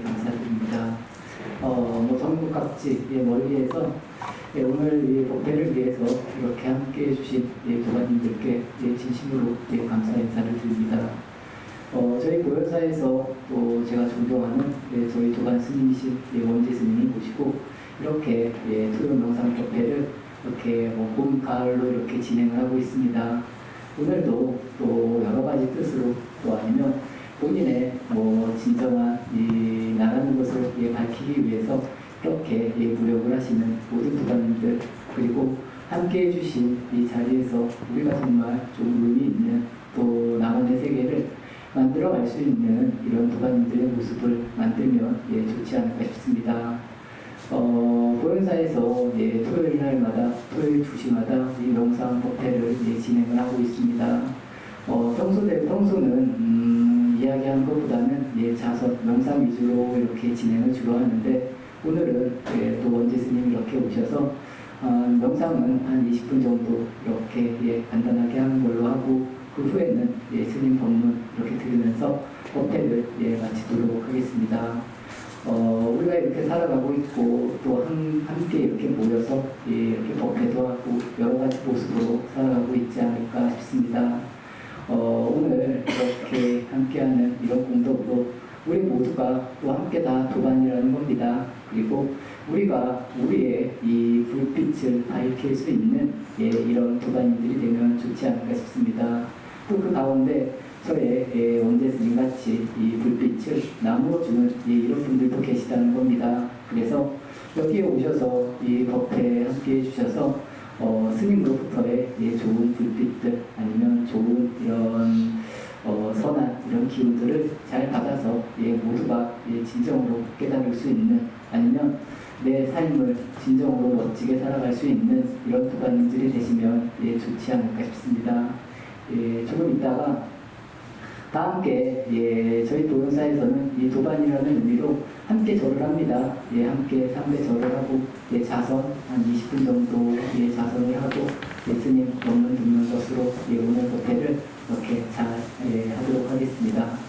감사드립니다. 전국 각지 멀리에서 오늘 이 법회를 위해서 이렇게 함께 해주신 도반님들께 진심으로 감사 인사를 드립니다. 저희 보현사에서 또 제가 존경하는 저희 도반 스님이신 원재 스님을 모시고 이렇게 토요 명상 법회를 이렇게 봄, 가을로 이렇게 진행을 하고 있습니다. 오늘도 또 여러 가지 뜻으로 또 아니면 본인의 진정한 이 나라는 것을 밝히기 위해서 이렇게 노력을 하시는 모든 도반님들 그리고 함께 해주신 이 자리에서 우리가 정말 좀 의미 있는 또 나만의 세계를 만들어갈 수 있는 이런 도반님들의 모습을 만들면 좋지 않을까 싶습니다. 보현사에서 토요일 날마다 토요일 2시마다 이 명상 법회를 진행을 하고 있습니다. 평소는 이야기하는 것보다는 자선 명상 위주로 이렇게 진행을 주로 하는데 오늘은 또 원재 스님이 이렇게 오셔서 명상은 한 20분 정도 이렇게 간단하게 하는 걸로 하고 그 후에는 스님 법문 이렇게 들으면서 법회를 마치도록 하겠습니다. 우리가 이렇게 살아가고 있고 또 함께 이렇게 모여서 이렇게 법회도 하고 여러 가지 모습으로 살아가고 있지 않을까 싶습니다. 오늘 이렇게 함께하는 이런 공덕으로 우리 모두가 또 함께 다 도반이라는 겁니다. 그리고 우리가 우리의 이 불빛을 밝힐 수 있는 이런 도반인들이 되면 좋지 않을까 싶습니다. 또 그 가운데 저의 원재 스님 같이 이 불빛을 나누어주는 이런 분들도 계시다는 겁니다. 그래서 여기에 오셔서 이 법회에 함께 해주셔서 스님으로부터의 좋은 불빛들 아니면 좋은 이런 선한 이런 기운들을 잘 받아서 모두가 진정으로 깨달을 수 있는 아니면 내 삶을 진정으로 멋지게 살아갈 수 있는 이런 도반님들이 되시면 좋지 않을까 싶습니다. 조금 있다가 다 함께 저희 도연사에서는 이 도반이라는 의미로 함께 절을 합니다. 함께 3배 절을 하고 자선 한 20분 정도 자선을 하고 스님 법문 듣는 것으로 오늘 법회를 이렇게 잘 하도록 하겠습니다.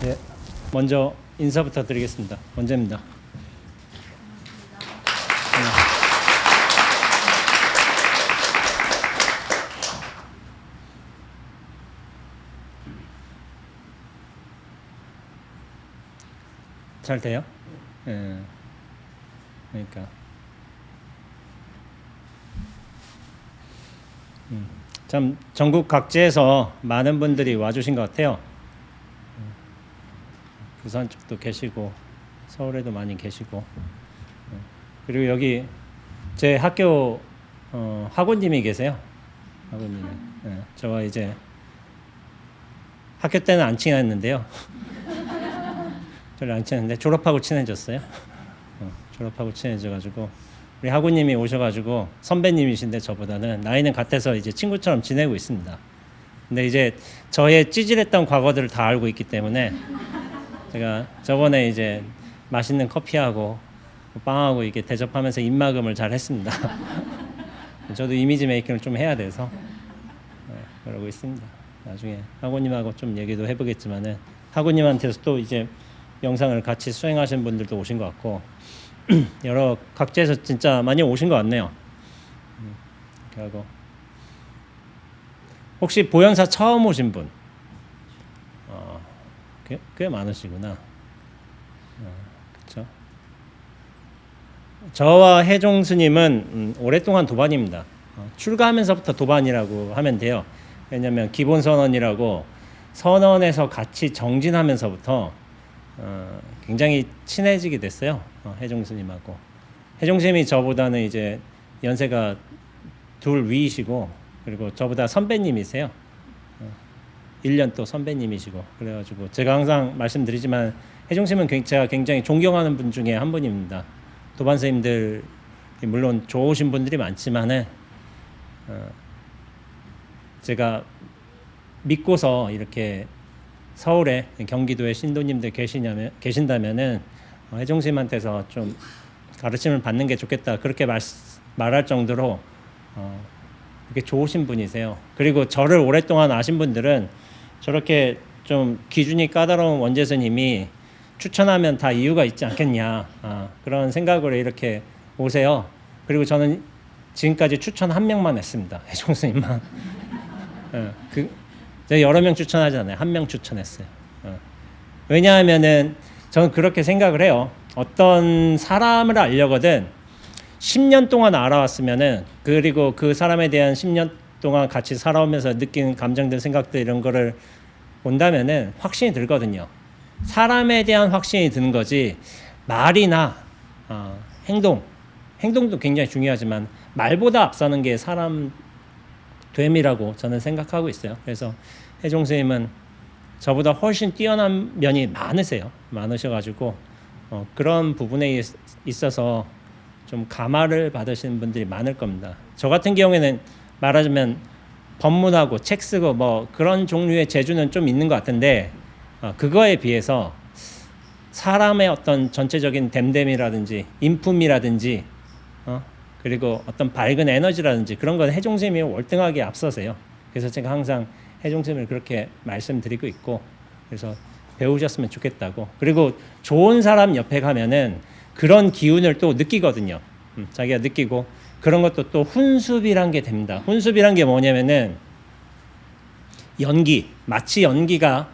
네, 먼저 인사부터 드리겠습니다. 원재입니다. 잘 돼요? 예. 그러니까 참 전국 각지에서 많은 분들이 와주신 것 같아요. 부산 쪽도 계시고 서울에도 많이 계시고 그리고 여기 제 학교 학우님이 계세요. 학우님이 저와 이제 학교 때는 안 친했는데요. 별로 안 친했는데 졸업하고 친해졌어요. 졸업하고 친해져가지고 우리 학우님이 오셔가지고 선배님이신데 저보다는 나이는 같아서 이제 친구처럼 지내고 있습니다. 근데 이제 저의 찌질했던 과거들을 다 알고 있기 때문에 제가 저번에 이제 맛있는 커피하고 빵하고 이렇게 대접하면서 입막음을 잘 했습니다. 저도 이미지 메이킹을 좀 해야 돼서 그러고 있습니다. 나중에 학우님하고 좀 얘기도 해보겠지만은 학우님한테서 또 이제 영상을 같이 수행하신 분들도 오신 것 같고 여러 각지에서 진짜 많이 오신 것 같네요. 이렇게 하고 혹시 보현사 처음 오신 분? 꽤 많으시구나. 그렇죠. 저와 혜종 스님은 오랫동안 도반입니다. 출가하면서부터 도반이라고 하면 돼요. 왜냐하면 기본 선언이라고 선언에서 같이 정진하면서부터 굉장히 친해지게 됐어요. 혜종 스님하고. 혜종 스님이 저보다는 이제 연세가 둘 위이시고 그리고 저보다 선배님이세요. 1년 또 선배님이시고 그래가지고 제가 항상 말씀드리지만 혜종 스님은 제가 굉장히 존경하는 분 중에 한 분입니다. 도반 스님들 물론 좋으신 분들이 많지만은 제가 믿고서 이렇게 서울에 경기도에 신도님들 계신다면은 혜종 스님한테서 좀 가르침을 받는 게 좋겠다 그렇게 말할 정도로 이렇게 좋으신 분이세요. 그리고 저를 오랫동안 아신 분들은 저렇게 좀 기준이 까다로운 원재 스님이 추천하면 다 이유가 있지 않겠냐 그런 생각으로 이렇게 오세요. 그리고 저는 지금까지 추천 한 명만 했습니다. 혜종 스님만. 제가 여러 명 추천하지 않아요. 한 명 추천했어요. 왜냐하면은 저는 그렇게 생각을 해요. 어떤 사람을 알려거든 10년 동안 알아왔으면은 그리고 그 사람에 대한 10년 동안 같이 살아오면서 느낀 감정들, 생각들 이런 거를 본다면은 확신이 들거든요. 사람에 대한 확신이 드는 거지 말이나 행동도 굉장히 중요하지만 말보다 앞서는 게 사람 됨이라고 저는 생각하고 있어요. 그래서 혜종 스님은 저보다 훨씬 뛰어난 면이 많으셔가지고 그런 부분에 있어서 좀 감화를 받으시는 분들이 많을 겁니다. 저 같은 경우에는 말하자면 법문하고 책 쓰고 뭐 그런 종류의 재주는 좀 있는 것 같은데 그거에 비해서 사람의 어떤 전체적인 됨됨이라든지 인품이라든지 그리고 어떤 밝은 에너지라든지 그런 건 혜종 스님이 월등하게 앞서세요. 그래서 제가 항상 혜종 스님을 그렇게 말씀드리고 있고 그래서 배우셨으면 좋겠다고. 그리고 좋은 사람 옆에 가면은 그런 기운을 또 느끼거든요. 자기가 느끼고 그런 것도 또 훈수비란 게 됩니다. 훈수비란 게 뭐냐면은 마치 연기가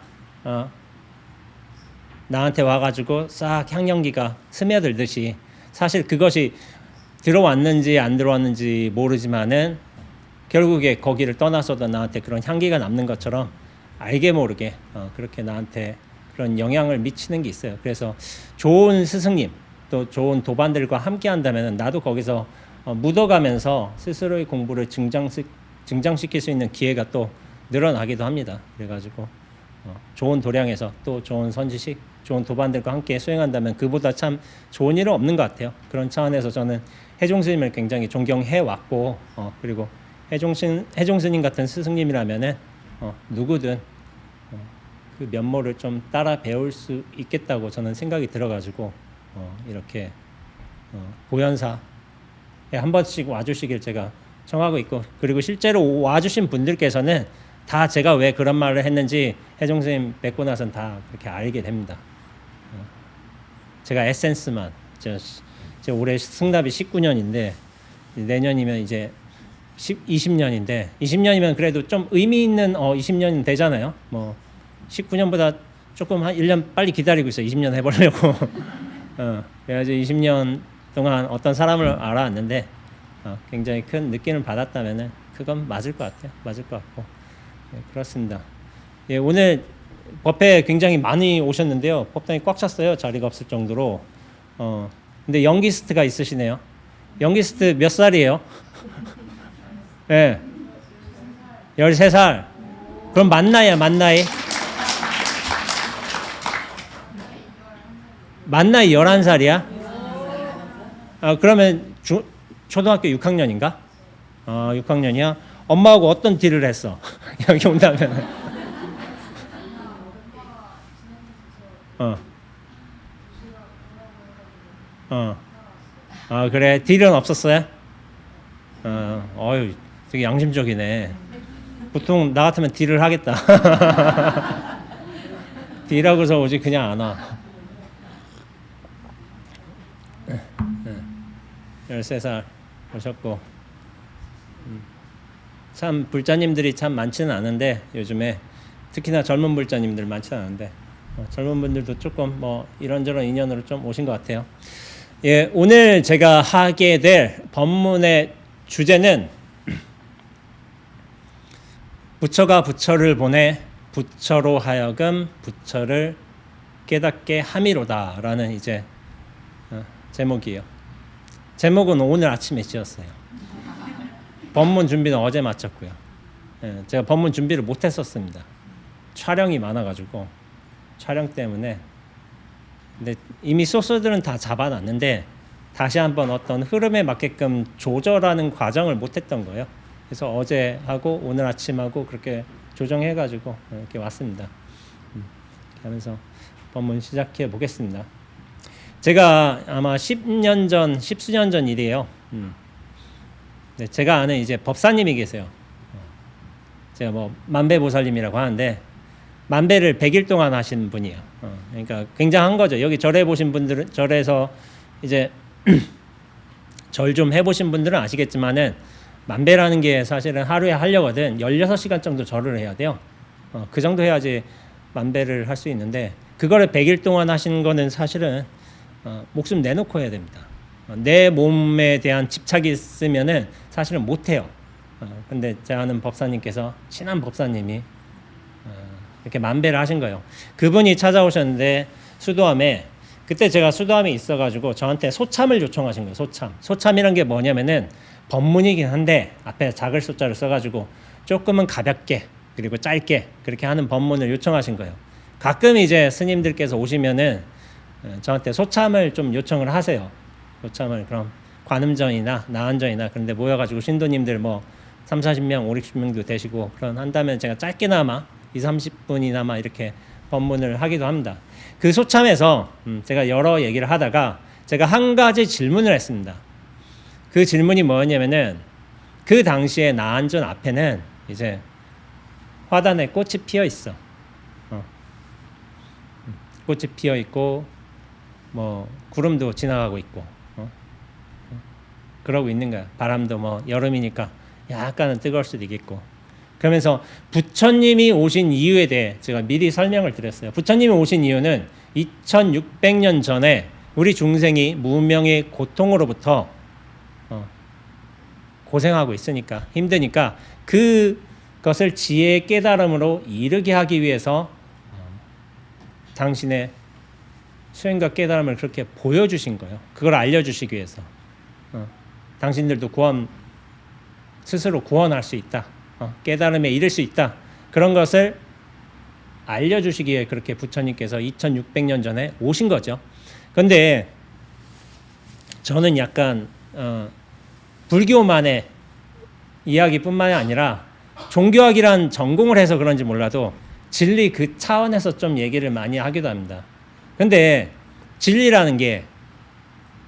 나한테 와가지고 싹 향연기가 스며들듯이 사실 그것이 들어왔는지 안 들어왔는지 모르지만은 결국에 거기를 떠나서도 나한테 그런 향기가 남는 것처럼 알게 모르게 그렇게 나한테 그런 영향을 미치는 게 있어요. 그래서 좋은 스승님 또 좋은 도반들과 함께 한다면 나도 거기서 묻어가면서 스스로의 공부를 증장시킬 수 있는 기회가 또 늘어나기도 합니다. 그래가지고 좋은 도량에서 또 좋은 선지식, 좋은 도반들과 함께 수행한다면 그보다 참 좋은 일은 없는 것 같아요. 그런 차원에서 저는 혜종 스님을 굉장히 존경해 왔고 그리고 혜종 스님 같은 스승님이라면은 누구든 그 면모를 좀 따라 배울 수 있겠다고 저는 생각이 들어가지고 이렇게 보현사에 한 번씩 와주시길 제가 청하고 있고 그리고 실제로 와주신 분들께서는 다 제가 왜 그런 말을 했는지 혜종 선생님 뵙고 나선 다 그렇게 알게 됩니다. 제가 에센스만 제 올해 승답이 19년인데 내년이면 이제 20년인데 20년이면 그래도 좀 의미 있는 20년 되잖아요. 뭐 19년보다 조금 한 1년 빨리 기다리고 있어요. 20년 해보려고. 그래가지고 20년 동안 어떤 사람을 알아왔는데 굉장히 큰 느낌을 받았다면은 그건 맞을 것 같아요. 맞을 것 같고 그렇습니다. 예, 오늘 법회 굉장히 많이 오셨는데요. 법당이 꽉 찼어요. 자리가 없을 정도로. 근데 연기스트가 있으시네요. 연기스트 몇 살이에요? 예. 13살. 그럼 만나야 만나이? 만나이 11살이야? 그러면 초등학교 6학년인가? 6학년이야? 엄마하고 어떤 딜을 했어? 여기 온다면. 그래. 딜은 없었어요? 어휴, 되게 양심적이네. 보통 나 같으면 딜을 하겠다. 딜하고서 오지 그냥 안 와. 13살 오셨고 참 불자님들이 참 많지는 않은데 요즘에 특히나 젊은 불자님들 많지는 않은데 젊은 분들도 조금 뭐 이런저런 인연으로 좀 오신 것 같아요. 예, 오늘 제가 하게 될 법문의 주제는 부처가 부처를 보내 부처로 하여금 부처를 깨닫게 함이로다라는 이제 제목이에요. 제목은 오늘 아침에 지었어요. 법문 준비는 어제 마쳤고요. 예, 제가 법문 준비를 못했었습니다. 촬영이 많아가지고 촬영 때문에. 근데 이미 소스들은 다 잡아놨는데 다시 한번 어떤 흐름에 맞게끔 조절하는 과정을 못했던 거예요. 그래서 어제 하고 오늘 아침 하고 그렇게 조정해가지고 이렇게 왔습니다. 이렇게 하면서 법문 시작해 보겠습니다. 제가 아마 10년 전, 10수년 전 일이에요. 네, 제가 아는 이제 법사님이 계세요. 제가 뭐 만배보살님이라고 하는데 만배를 100일 동안 하신 분이에요. 그러니까 굉장한 거죠. 여기 절에 보신 분들은 절에서 이제 절 좀 해보신 분들은 아시겠지만은 만배라는 게 사실은 하루에 하려거든 16시간 정도 절을 해야 돼요. 그 정도 해야지 만배를 할 수 있는데 그거를 100일 동안 하신 거는 사실은 목숨 내놓고 해야 됩니다. 내 몸에 대한 집착이 있으면은 사실은 못 해요. 근데 제가 아는 법사님께서 친한 법사님이 이렇게 만배를 하신 거예요. 그분이 찾아오셨는데 수도암에 그때 제가 수도암에 있어가지고 저한테 소참을 요청하신 거예요. 소참이란 게 뭐냐면은 법문이긴 한데 앞에 작을 소자를 써가지고 조금은 가볍게 그리고 짧게 그렇게 하는 법문을 요청하신 거예요. 가끔 이제 스님들께서 오시면은 저한테 소참을 좀 요청을 하세요. 소참을 그럼 관음전이나 나안전이나 그런데 모여가지고 신도님들 뭐 3, 40명, 5, 60명도 되시고 그런 한다면 제가 짧게나마 2, 30분이나마 이렇게 법문을 하기도 합니다. 그 소참에서 제가 여러 얘기를 하다가 제가 한 가지 질문을 했습니다. 그 질문이 뭐였냐면은 그 당시에 나안전 앞에는 이제 화단에 꽃이 피어 있어. 꽃이 피어 있고 뭐 구름도 지나가고 있고 그러고 있는 거야. 바람도 뭐 여름이니까 약간은 뜨거울 수도 있겠고. 그러면서 부처님이 오신 이유에 대해 제가 미리 설명을 드렸어요. 부처님이 오신 이유는 2600년 전에 우리 중생이 무명의 고통으로부터 고생하고 있으니까 힘드니까 그것을 지혜의 깨달음으로 이르게 하기 위해서 당신의 수행과 깨달음을 그렇게 보여주신 거예요. 그걸 알려주시기 위해서 당신들도 스스로 구원할 수 있다. 깨달음에 이를 수 있다. 그런 것을 알려주시기에 그렇게 부처님께서 2600년 전에 오신 거죠. 그런데 저는 약간 불교만의 이야기뿐만이 아니라 종교학이란 전공을 해서 그런지 몰라도 진리 그 차원에서 좀 얘기를 많이 하기도 합니다. 근데 진리라는 게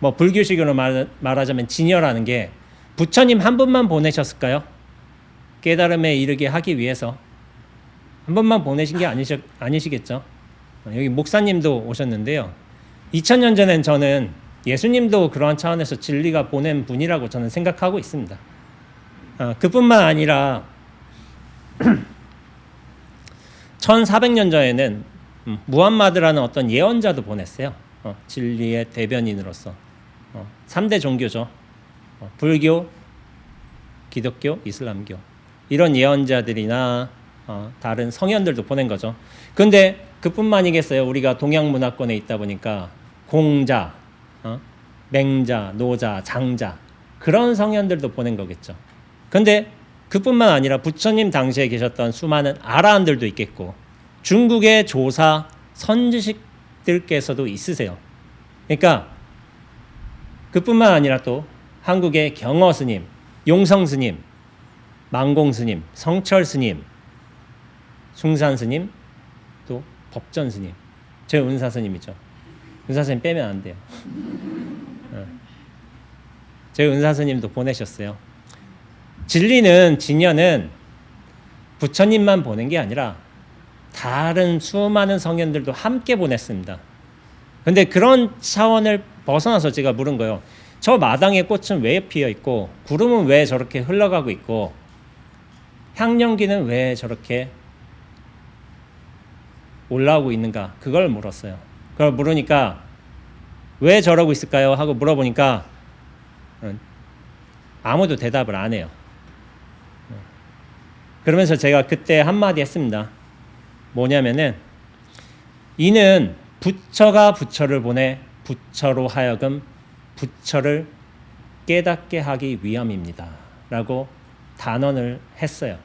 뭐 불교식으로 말하자면 진여라는 게 부처님 한 분만 보내셨을까요? 깨달음에 이르게 하기 위해서 한 번만 보내신 게 아니시겠죠? 여기 목사님도 오셨는데요. 2000년 전엔 저는 예수님도 그러한 차원에서 진리가 보낸 분이라고 저는 생각하고 있습니다. 그뿐만 아니라 1400년 전에는 무함마드라는 어떤 예언자도 보냈어요. 진리의 대변인으로서. 3대 종교죠. 불교, 기독교, 이슬람교. 이런 예언자들이나 다른 성현들도 보낸 거죠. 근데 그뿐만이겠어요. 우리가 동양 문화권에 있다 보니까 공자, 맹자, 노자, 장자 그런 성현들도 보낸 거겠죠. 근데 그뿐만 아니라 부처님 당시에 계셨던 수많은 아라한들도 있겠고 중국의 조사 선지식들께서도 있으세요. 그러니까 그뿐만 아니라 또 한국의 경어 스님, 용성 스님, 망공 스님, 성철 스님, 숭산 스님, 또 법전 스님, 제 은사 스님이죠. 은사 스님 빼면 안 돼요. 제 은사 스님도 보내셨어요. 진리는 진여는 부처님만 보낸 게 아니라 다른 수많은 성현들도 함께 보냈습니다. 근데 그런 차원을 벗어나서 제가 물은 거예요. 저 마당에 꽃은 왜 피어 있고 구름은 왜 저렇게 흘러가고 있고 향연기는 왜 저렇게 올라오고 있는가? 그걸 물었어요. 그걸 물으니까 왜 저러고 있을까요? 하고 물어보니까 아무도 대답을 안 해요. 그러면서 제가 그때 한마디 했습니다. 뭐냐면은 이는 부처가 부처를 보내 부처로 하여금 부처를 깨닫게 하기 위함입니다. 라고 단언을 했어요.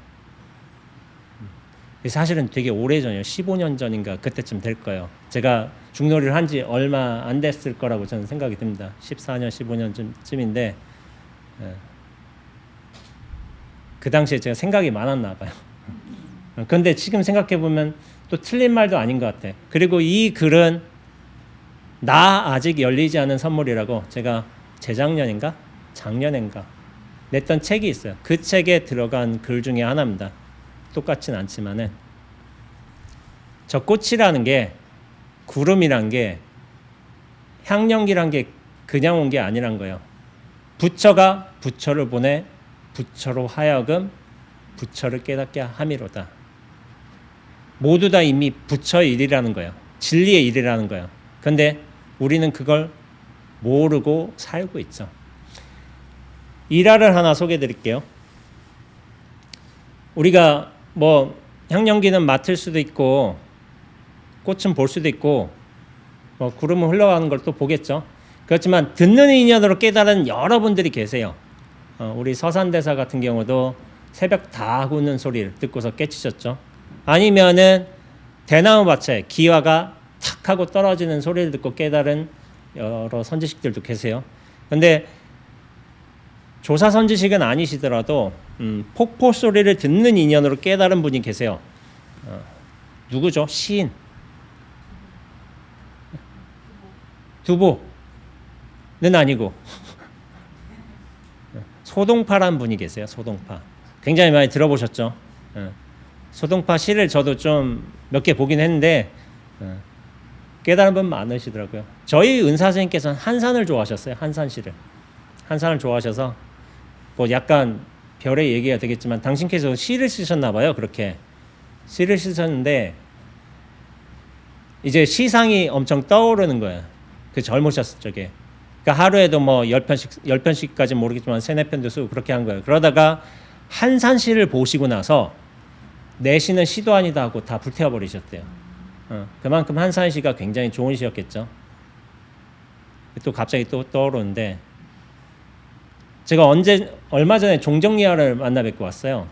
사실은 되게 오래전이에요. 15년 전인가 그때쯤 될 거예요. 제가 중놀이를 한 지 얼마 안 됐을 거라고 저는 생각이 듭니다. 14년, 15년쯤인데 그 당시에 제가 생각이 많았나 봐요. 그런데 지금 생각해 보면 또 틀린 말도 아닌 것 같아. 그리고 이 글은 나 아직 열리지 않은 선물이라고 제가 재작년인가 작년인가 냈던 책이 있어요. 그 책에 들어간 글 중에 하나입니다. 똑같진 않지만은 저 꽃이라는 게 구름이란 게 향연기란 게 그냥 온 게 아니란 거예요. 부처가 부처를 보내 부처로 하여금 부처를 깨닫게 함이로다. 모두 다 이미 부처의 일이라는 거예요. 진리의 일이라는 거예요. 근데 우리는 그걸 모르고 살고 있죠. 일화를 하나 소개해 드릴게요. 우리가 뭐 향연기는 맡을 수도 있고 꽃은 볼 수도 있고 뭐 구름은 흘러가는 걸 또 보겠죠. 그렇지만 듣는 인연으로 깨달은 여러분들이 계세요. 우리 서산대사 같은 경우도 새벽 다 구는 소리를 듣고서 깨치셨죠. 아니면은 대나무 밭에 기와가 탁 하고 떨어지는 소리를 듣고 깨달은 여러 선지식들도 계세요. 근데 조사 선지식은 아니시더라도 폭포 소리를 듣는 인연으로 깨달은 분이 계세요. 누구죠? 시인. 두보는 아니고 소동파란 분이 계세요. 소동파. 굉장히 많이 들어보셨죠? 소동파 시를 저도 좀 몇 개 보긴 했는데 깨달은 분 많으시더라고요. 저희 은사 선생님께서는 한산을 좋아하셨어요. 한산시를. 한산을 좋아하셔서 뭐 약간 별의 얘기가 되겠지만 당신께서 시를 쓰셨나 봐요. 그렇게 시를 쓰셨는데 이제 시상이 엄청 떠오르는 거예요. 그 젊으셨을 적에. 그러니까 하루에도 뭐 10편씩까지는 모르겠지만 3-4편도 쓰고 그렇게 한 거예요. 그러다가 한산시를 보시고 나서 내 시는 시도 아니다 하고 다 불태워버리셨대요. 그만큼 한산시가 굉장히 좋은 시였겠죠. 또 갑자기 또 떠오르는데 제가 얼마 전에 종정예화를 만나 뵙고 왔어요.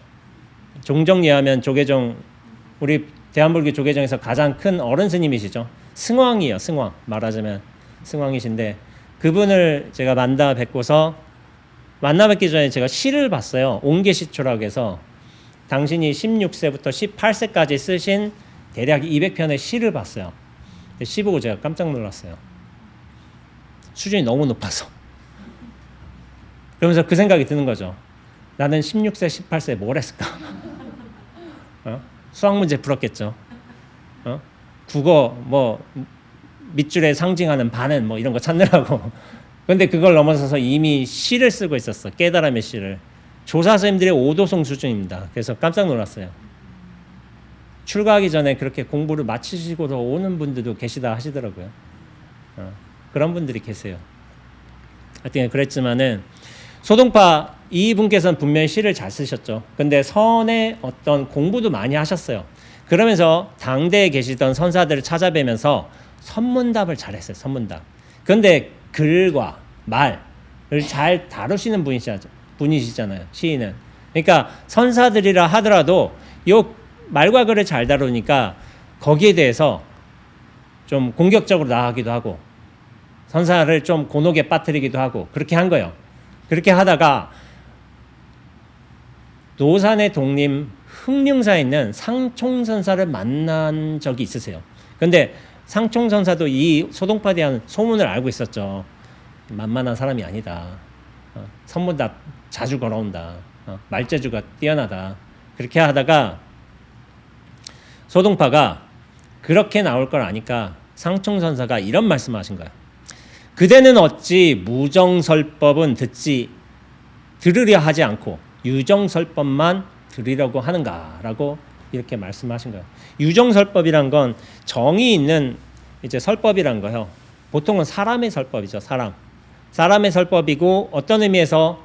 종정예화면 조계종, 우리 대한불교 조계종에서 가장 큰 어른 스님이시죠. 승왕이에요. 승왕. 말하자면 승왕이신데 그분을 제가 만나 뵙고서 만나 뵙기 전에 제가 시를 봤어요. 옹계시초라고 해서 당신이 16세부터 18세까지 쓰신 대략 200편의 시를 봤어요. 시 보고 제가 깜짝 놀랐어요. 수준이 너무 높아서. 그러면서 그 생각이 드는 거죠. 나는 16세, 18세에 뭘 했을까? 수학 문제 풀었겠죠. 국어 뭐 밑줄에 상징하는 반은 뭐 이런 거 찾느라고. 근데 그걸 넘어서서 이미 시를 쓰고 있었어. 깨달음의 시를. 조사 선생님들의 오도송 수준입니다. 그래서 깜짝 놀랐어요. 출가하기 전에 그렇게 공부를 마치시고서 오는 분들도 계시다 하시더라고요. 그런 분들이 계세요. 하여튼 그랬지만은 소동파 이분께서는 분명히 시를 잘 쓰셨죠. 근데 선의 어떤 공부도 많이 하셨어요. 그러면서 당대에 계시던 선사들을 찾아뵈면서 선문답을 잘했어요. 선문답. 근데 글과 말을 잘 다루시는 분이시잖아요. 시인은. 그러니까 선사들이라 하더라도 요 말과 글을 잘 다루니까 거기에 대해서 좀 공격적으로 나가기도 하고 선사를 좀 곤혹에 빠뜨리기도 하고 그렇게 한 거예요. 그렇게 하다가 노산의 독림 흑룡사에 있는 상총선사를 만난 적이 있으세요. 근데 상총선사도 이 소동파에 대한 소문을 알고 있었죠. 만만한 사람이 아니다. 선문답 자주 걸어온다. 말재주가 뛰어나다. 그렇게 하다가 소동파가 그렇게 나올 걸 아니까 상총선사가 이런 말씀하신 거예요. 그대는 어찌 무정설법은 들으려 하지 않고 유정설법만 들으려고 하는가라고 이렇게 말씀하신 거예요. 유정설법이란 건 정이 있는 이제 설법이란 거예요. 보통은 사람의 설법이죠. 사람의 설법이고 어떤 의미에서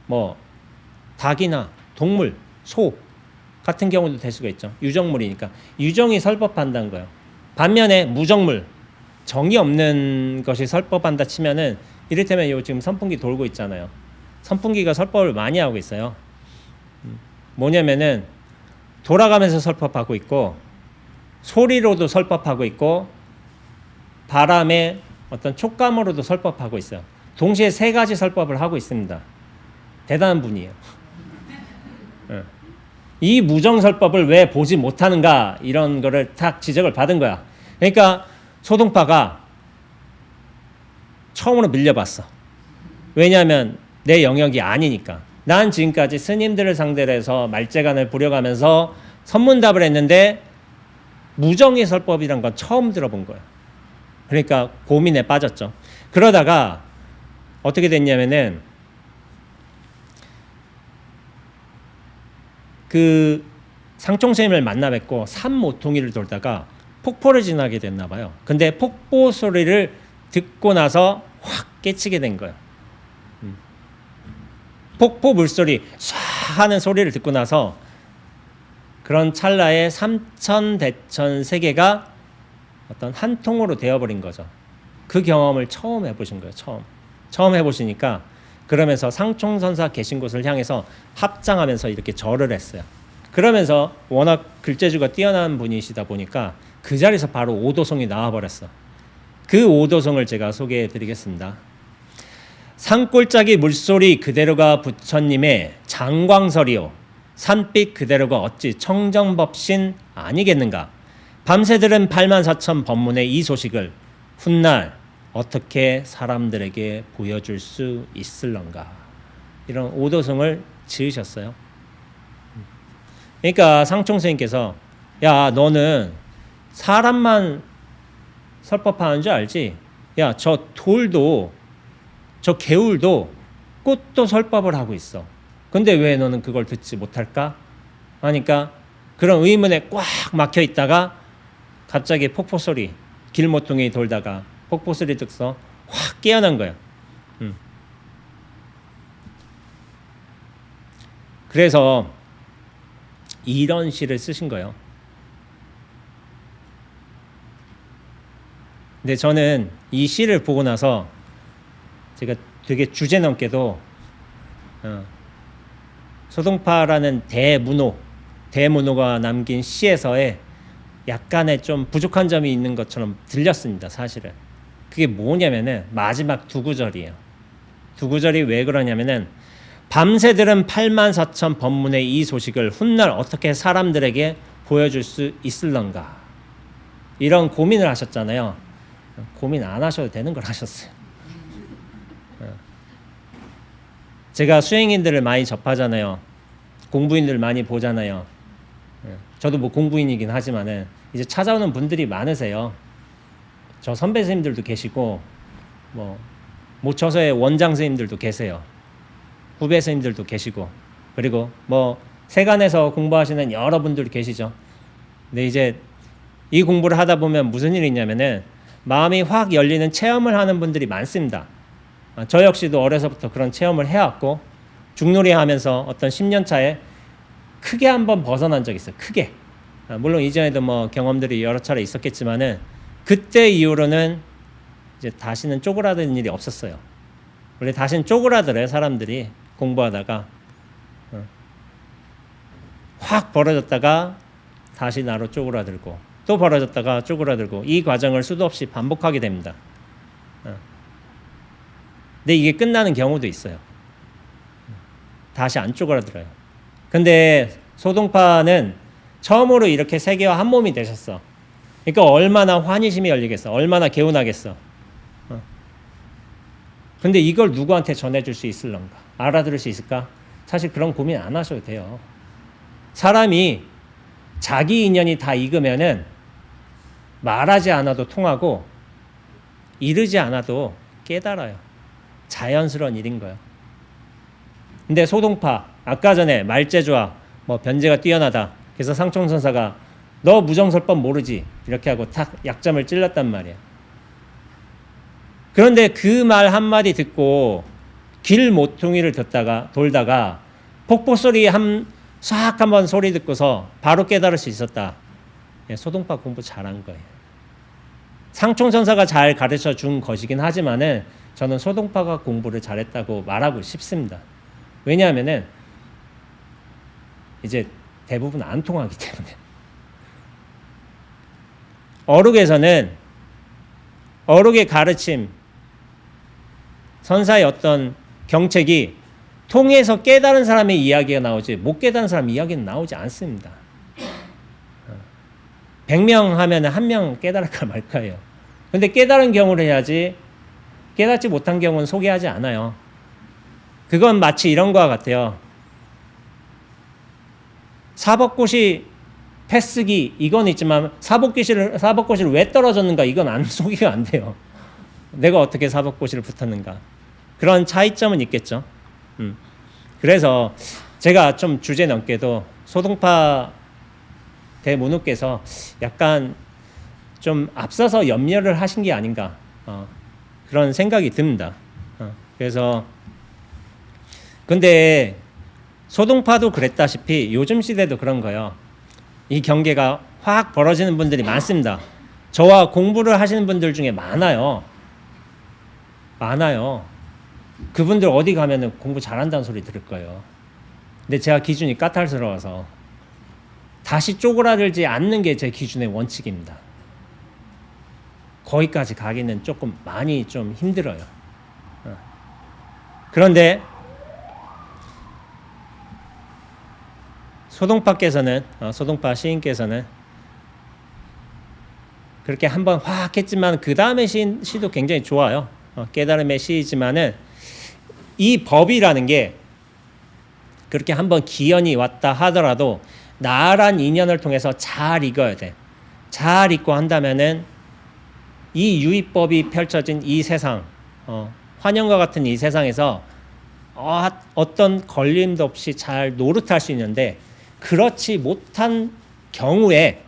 뭐 닭이나 동물, 소 같은 경우도 될 수가 있죠. 유정물이니까 유정이 설법한다는 거예요. 반면에 무정물, 정이 없는 것이 설법한다 치면은 이를테면 요 지금 선풍기 돌고 있잖아요. 선풍기가 설법을 많이 하고 있어요. 뭐냐면은 돌아가면서 설법하고 있고 소리로도 설법하고 있고 바람의 어떤 촉감으로도 설법하고 있어요. 동시에 세 가지 설법을 하고 있습니다. 대단한 분이에요. 이 무정설법을 왜 보지 못하는가 이런 거를 탁 지적을 받은 거야. 그러니까 소동파가 처음으로 밀려봤어. 왜냐하면 내 영역이 아니니까. 난 지금까지 스님들을 상대로 해서 말재간을 부려가면서 선문답을 했는데 무정의 설법이란 건 처음 들어본 거예요. 그러니까 고민에 빠졌죠. 그러다가 어떻게 됐냐면은 그 상총스님을 만나 뵙고 삼모통일을 돌다가 폭포를 지나게 됐나 봐요. 근데 폭포 소리를 듣고 나서 확 깨치게 된 거예요. 폭포 물소리 쏴 하는 소리를 듣고 나서 그런 찰나에 삼천대천 세계가 어떤 한 통으로 되어버린 거죠. 그 경험을 처음 해보신 거예요. 처음 해보시니까 그러면서 상총선사 계신 곳을 향해서 합장하면서 이렇게 절을 했어요. 그러면서 워낙 글재주가 뛰어난 분이시다 보니까 그 자리에서 바로 오도송이 나와버렸어. 그 오도송을 제가 소개해 드리겠습니다. 산골짜기 물소리 그대로가 부처님의 장광설이요 산빛 그대로가 어찌 청정법신 아니겠는가. 밤새 들은 84,000 법문의 이 소식을 훗날 어떻게 사람들에게 보여줄 수 있을런가. 이런 오도송을 지으셨어요. 그러니까 상총스님께서 야 너는 사람만 설법하는 줄 알지? 야 저 돌도 저 개울도 꽃도 설법을 하고 있어. 근데 왜 너는 그걸 듣지 못할까? 하니까 그런 의문에 꽉 막혀 있다가 갑자기 폭포 소리 길모퉁이 돌다가 폭포 소리 듣서 확 깨어난 거예요. 그래서 이런 시를 쓰신 거예요. 근데 저는 이 시를 보고 나서 제가 되게 주제넘게도 소동파라는 대문호가 남긴 시에서의 약간의 좀 부족한 점이 있는 것처럼 들렸습니다. 사실은 그게 뭐냐면은 마지막 두 구절이에요. 두 구절이 왜 그러냐면은 밤새 들은 84,000 법문의 이 소식을 훗날 어떻게 사람들에게 보여줄 수 있을런가. 이런 고민을 하셨잖아요. 고민 안 하셔도 되는 걸 하셨어요. 제가 수행인들을 많이 접하잖아요. 공부인들 많이 보잖아요. 저도 뭐 공부인이긴 하지만은 이제 찾아오는 분들이 많으세요. 저 선배 선생님들도 계시고 뭐 모처서의 원장 선생님들도 계세요. 후배 선생님들도 계시고 그리고 뭐 세간에서 공부하시는 여러분들 계시죠. 근데 이제 이 공부를 하다 보면 무슨 일이 있냐면은 마음이 확 열리는 체험을 하는 분들이 많습니다. 저 역시도 어려서부터 그런 체험을 해왔고 죽놀이 하면서 어떤 10년 차에 크게 한번 벗어난 적이 있어요. 크게. 물론 이전에도 뭐 경험들이 여러 차례 있었겠지만은 그때 이후로는 이제 다시는 쪼그라드는 일이 없었어요. 원래 다시는 쪼그라들어요. 사람들이 공부하다가 확 벌어졌다가 다시 나로 쪼그라들고 또 벌어졌다가 쪼그라들고 이 과정을 수도 없이 반복하게 됩니다. 근데 이게 끝나는 경우도 있어요. 다시 안 쪼그라들어요. 근데 소동파는 처음으로 이렇게 세계와 한 몸이 되셨어. 그러니까 얼마나 환희심이 열리겠어. 얼마나 개운하겠어. 근데 이걸 누구한테 전해줄 수 있을런가? 알아들을 수 있을까? 사실 그런 고민 안 하셔도 돼요. 사람이 자기 인연이 다 익으면은 말하지 않아도 통하고 이르지 않아도 깨달아요. 자연스러운 일인 거예요. 근데 소동파 아까 전에 말재주와 뭐 변제가 뛰어나다. 그래서 상총선사가 너 무정설법 모르지 이렇게 하고 탁 약점을 찔렀단 말이에요. 그런데 그 말 한마디 듣고 길 모퉁이를 돌다가 폭포 소리 싹 한번 소리 듣고서 바로 깨달을 수 있었다. 소동파 공부 잘한 거예요. 상총선사가 잘 가르쳐 준 것이긴 하지만은 저는 소동파가 공부를 잘했다고 말하고 싶습니다. 왜냐하면은 이제 대부분 안 통하기 때문에. 어록에서는 어록의 가르침, 선사의 어떤 경책이 통해서 깨달은 사람의 이야기가 나오지 못 깨달은 사람 이야기는 나오지 않습니다. 100명 하면 1명 깨달을까 말까요. 근데 깨달은 경우를 해야지 깨닫지 못한 경우는 소개하지 않아요. 그건 마치 이런 거와 같아요. 사법고시 패스기 이건 있지만 사법고시를 왜 떨어졌는가 이건 안 소개가 안 돼요. 내가 어떻게 사법고시를 붙었는가 그런 차이점은 있겠죠. 그래서 제가 좀 주제 넘게도 소동파 대문우께서 약간 좀 앞서서 염려를 하신 게 아닌가 그런 생각이 듭니다. 그래서 근데 소동파도 그랬다시피 요즘 시대도 그런 거예요. 이 경계가 확 벌어지는 분들이 많습니다. 저와 공부를 하시는 분들 중에 많아요. 그분들 어디 가면은 공부 잘한다는 소리 들을 거예요. 근데 제가 기준이 까탈스러워서 다시 쪼그라들지 않는 게 제 기준의 원칙입니다. 거기까지 가기는 조금 많이 좀 힘들어요. 그런데 소동파 시인께서는 그렇게 한번 확 했지만 그 다음에 시도 굉장히 좋아요. 깨달음의 시이지만은 이 법이라는 게 그렇게 한번 기연이 왔다 하더라도 나란 인연을 통해서 잘 익어야 돼. 잘 익고 한다면은 이 유의법이 펼쳐진 이 세상, 환영과 같은 이 세상에서 어떤 걸림도 없이 잘 노릇할 수 있는데 그렇지 못한 경우에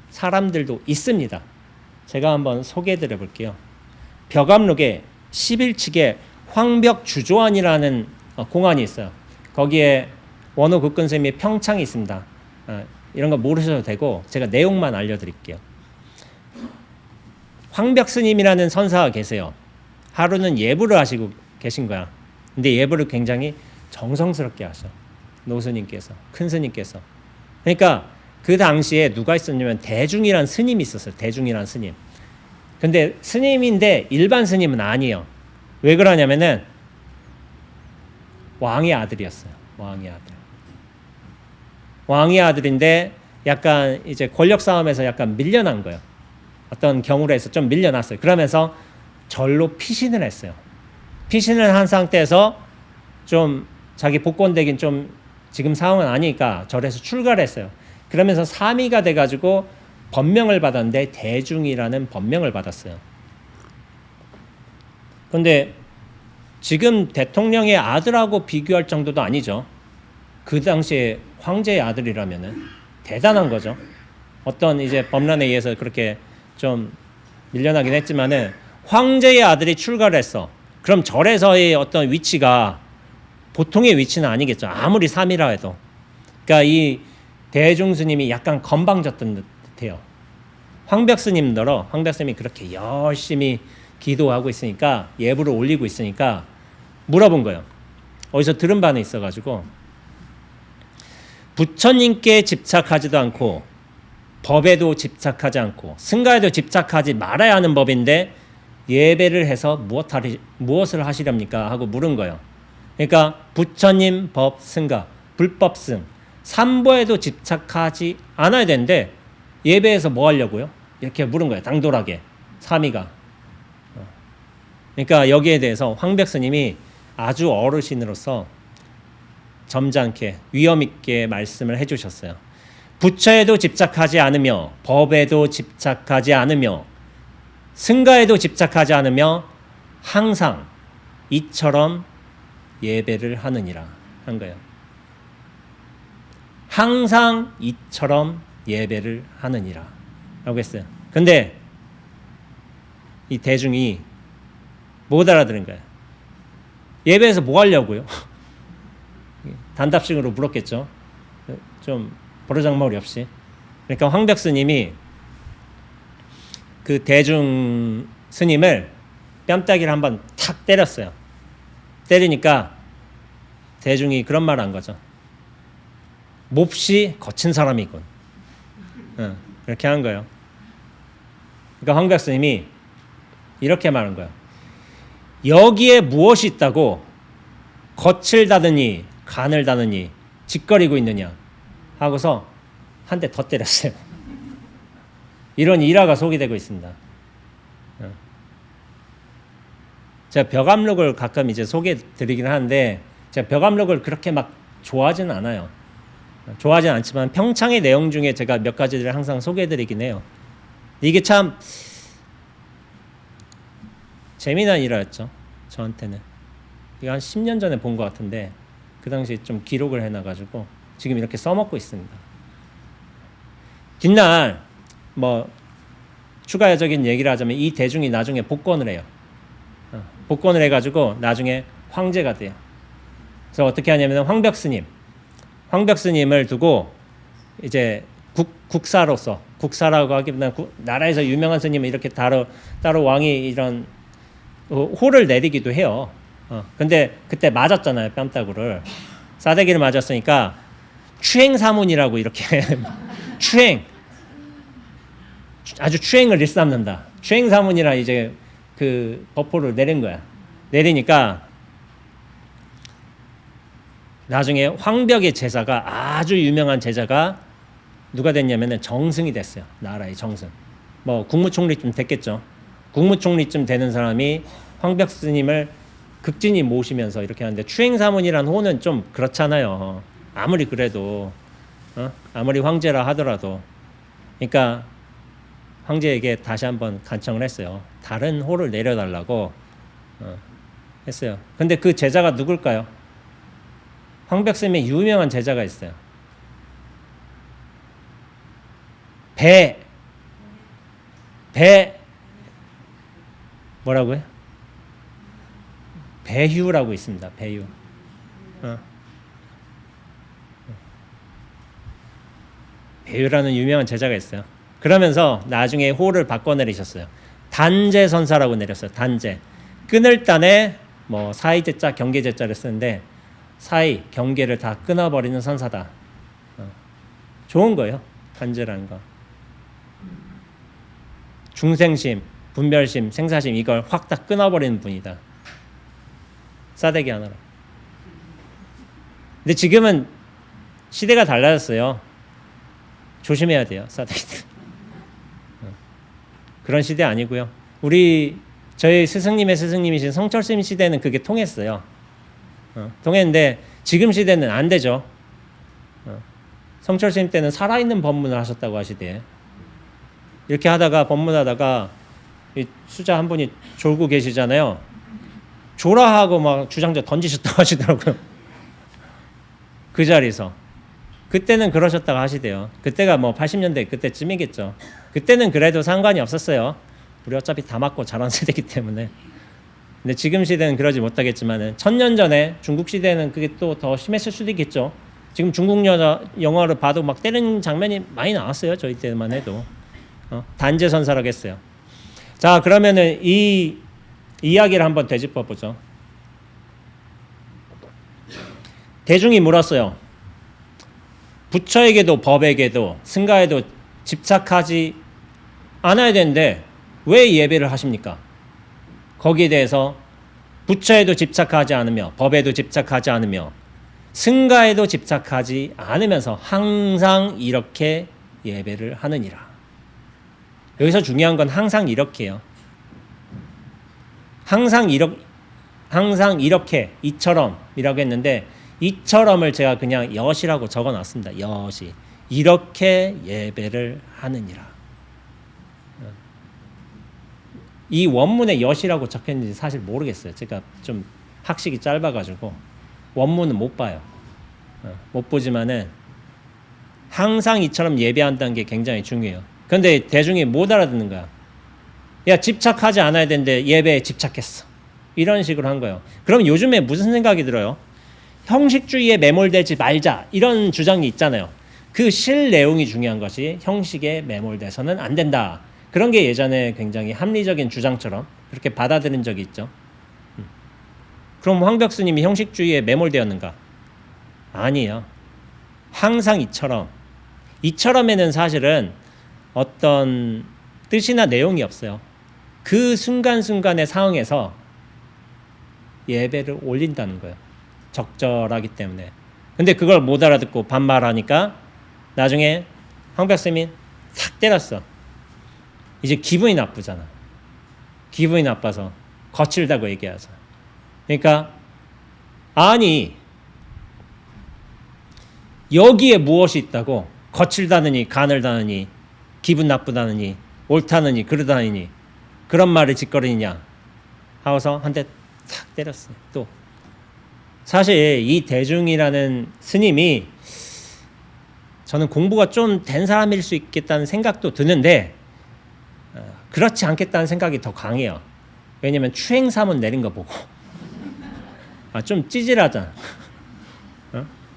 사람들도 있습니다. 제가 한번 소개해 드려 볼게요. 벽암록에 11칙에 황벽주조안이라는 공안이 있어요. 거기에 원호 극근 선생님의 평창이 있습니다. 이런 거 모르셔도 되고 제가 내용만 알려드릴게요. 황벽 스님이라는 선사가 계세요. 하루는 예불을 하시고 계신 거야. 근데 예불을 굉장히 정성스럽게 하셔. 노스님께서, 큰 스님께서. 그러니까 그 당시에 누가 있었냐면 대중이란 스님이 있었어요. 대중이란 스님. 근데 스님인데 일반 스님은 아니에요. 왜 그러냐면은 왕의 아들이었어요. 왕의 아들인데 약간 이제 권력 싸움에서 약간 밀려난 거예요. 어떤 경우로 해서 좀 밀려났어요. 그러면서 절로 피신을 했어요. 피신을 한 상태에서 좀 자기 복권되긴 좀 지금 상황은 아니니까 절에서 출가를 했어요. 그러면서 삼위가 돼가지고 법명을 받았는데 대중이라는 법명을 받았어요. 근데 지금 대통령의 아들하고 비교할 정도도 아니죠. 그 당시에 황제의 아들이라면은 대단한 거죠. 어떤 이제 범란에 의해서 그렇게 좀 밀려나긴 했지만은 황제의 아들이 출가를 했어. 그럼 절에서의 어떤 위치가 보통의 위치는 아니겠죠. 아무리 삼이라 해도. 그러니까 이 대중스님이 약간 건방졌던 듯해요. 황벽스님더러 황벽스님이 그렇게 열심히 기도하고 있으니까 예불을 올리고 있으니까 물어본 거예요. 어디서 들은 바는 있어가지고 부처님께 집착하지도 않고 법에도 집착하지 않고 승가에도 집착하지 말아야 하는 법인데 예배를 해서 무엇을 하시렵니까? 하고 물은 거예요. 그러니까 부처님, 법, 승가, 불법승 삼보에도 집착하지 않아야 되는데 예배에서 뭐 하려고요? 이렇게 물은 거예요. 당돌하게 삼위가. 그러니까 여기에 대해서 황백스님이 아주 어르신으로서 점잖게 위엄 있게 말씀을 해주셨어요. 부처에도 집착하지 않으며 법에도 집착하지 않으며 승가에도 집착하지 않으며 항상 이처럼 예배를 하느니라 한 거예요. 항상 이처럼 예배를 하느니라 라고 했어요. 근데 이 대중이 못 알아들은 거예요. 예배에서 뭐 하려고요? 단답식으로 물었겠죠. 좀 버르장머리 없이. 그러니까 황벽스님이 그 대중 스님을 뺨따기를 한번 탁 때렸어요. 때리니까 대중이 그런 말을 한 거죠. 몹시 거친 사람이군. 이렇게 한 거예요. 그러니까 황벽스님이 이렇게 말한 거예요. 여기에 무엇이 있다고 겉을 다느니 간을 다느니 짓거리고 있느냐 하고서 한 대 더 때렸어요. 이런 일화가 소개되고 있습니다. 제가 벽암록을 가끔 이제 소개해 드리긴 하는데 제가 벽암록을 그렇게 막 좋아하지는 않아요. 좋아하지는 않지만 평창의 내용 중에 제가 몇 가지를 항상 소개해 드리긴 해요. 이게 참 재미난 일화였죠. 저한테는. 이거 한 10년 전에 본 것 같은데 그 당시 좀 기록을 해놔가지고 지금 이렇게 써먹고 있습니다. 뒷날 뭐 추가적인 얘기를 하자면 이 대중이 나중에 복권을 해요. 복권을 해가지고 나중에 황제가 돼요. 그래서 어떻게 하냐면 황벽스님을 두고 이제 국사로서 국사라고 하기보다는 나라에서 유명한 스님은 이렇게 따로 왕이 이런 호를 내리기도 해요. 근데 그때 맞았잖아요. 뺨따구를. 싸대기를 맞았으니까 추행사문이라고 이렇게 아주 추행을 일삼는다. 추행사문이라 이제 그 법호를 내린 거야. 내리니까 나중에 황벽의 제자가 아주 유명한 제자가 누가 됐냐면은 정승이 됐어요. 나라의 정승. 뭐 국무총리쯤 됐겠죠. 국무총리쯤 되는 사람이 황벽스님을 극진히 모시면서 이렇게 하는데 추행사문이란 호는 좀 그렇잖아요. 아무리 그래도 아무리 황제라 하더라도 그러니까 황제에게 다시 한번 간청을 했어요. 다른 호를 내려달라고 했어요. 근데 그 제자가 누굴까요? 황벽스님의 유명한 제자가 있어요. 배 뭐라고요? 배휴라고 있습니다. 배휴. 배휴라는 유명한 제자가 있어요. 그러면서 나중에 호를 바꿔내리셨어요. 단제선사라고 내렸어요. 단제. 끊을 단에 뭐 사이제자, 경계제자를 쓰는데 사이, 경계를 다 끊어버리는 선사다. 좋은 거예요. 단제라는 거. 중생심, 분별심, 생사심 이걸 확 다 끊어버리는 분이다. 싸대기 하나로. 근데 지금은 시대가 달라졌어요. 조심해야 돼요. 싸대기. 그런 시대 아니고요. 저희 스승님의 스승님이신 성철스님 시대는 그게 통했어요. 통했는데 지금 시대는 안 되죠. 성철 스님 때는 살아있는 법문을 하셨다고 하시대. 이렇게 하다가 법문하다가 이 수자 한 분이 졸고 계시잖아요. 조라하고 막 주장자 던지셨다고 하시더라고요. 그 자리에서. 그때는 그러셨다고 하시대요. 그때가 뭐 80년대 그때쯤이겠죠. 그때는 그래도 상관이 없었어요. 우리 어차피 다 맞고 자란 세대이기 때문에. 근데 지금 시대는 그러지 못하겠지만은 1000년 전에 중국 시대는 그게 또 더 심했을 수도 있겠죠. 지금 중국 영화를 봐도 막 때리는 장면이 많이 나왔어요. 저희 때만 해도. 단죄선사라고 했어요. 자, 그러면은 이 이야기를 한번 되짚어 보죠. 대중이 물었어요. 부처에게도 법에게도 승가에도 집착하지 않아야 되는데 왜 예배를 하십니까? 거기에 대해서 부처에도 집착하지 않으며 법에도 집착하지 않으며 승가에도 집착하지 않으면서 항상 이렇게 예배를 하느니라. 여기서 중요한 건 항상 이렇게요. 항상 이렇게 이처럼이라고 했는데 이처럼을 제가 그냥 여시라고 적어놨습니다. 여시. 이렇게 예배를 하느니라. 이 원문에 여시라고 적혔는지 사실 모르겠어요. 제가 좀 학식이 짧아가지고 원문은 못 봐요. 못 보지만은 항상 이처럼 예배한다는 게 굉장히 중요해요. 그런데 대중이 못 알아듣는 거야. 야, 집착하지 않아야 되는데 예배에 집착했어. 이런 식으로 한 거예요. 그럼 요즘에 무슨 생각이 들어요? 형식주의에 매몰되지 말자. 이런 주장이 있잖아요. 그 실 내용이 중요한 것이 형식에 매몰돼서는 안 된다. 그런 게 예전에 굉장히 합리적인 주장처럼 그렇게 받아들인 적이 있죠. 그럼 황벽스님이 형식주의에 매몰되었는가? 아니에요. 항상 이처럼에는 사실은 어떤 뜻이나 내용이 없어요. 그 순간순간의 상황에서 예배를 올린다는 거예요. 적절하기 때문에. 근데 그걸 못 알아듣고 반말하니까 나중에 황벽스님이 탁 때렸어. 이제 기분이 나쁘잖아. 기분이 나빠서 거칠다고 얘기하죠. 그러니까 아니 여기에 무엇이 있다고 거칠다느니 가늘다느니 기분 나쁘다느니 옳다느니 그러다느니 그런 말을 짓거리냐 하고서 한 대 탁 때렸어요. 또 사실 이 대중이라는 스님이 저는 공부가 좀 된 사람일 수 있겠다는 생각도 드는데 그렇지 않겠다는 생각이 더 강해요. 왜냐면 추행사문 내린 거 보고 좀 찌질하잖아.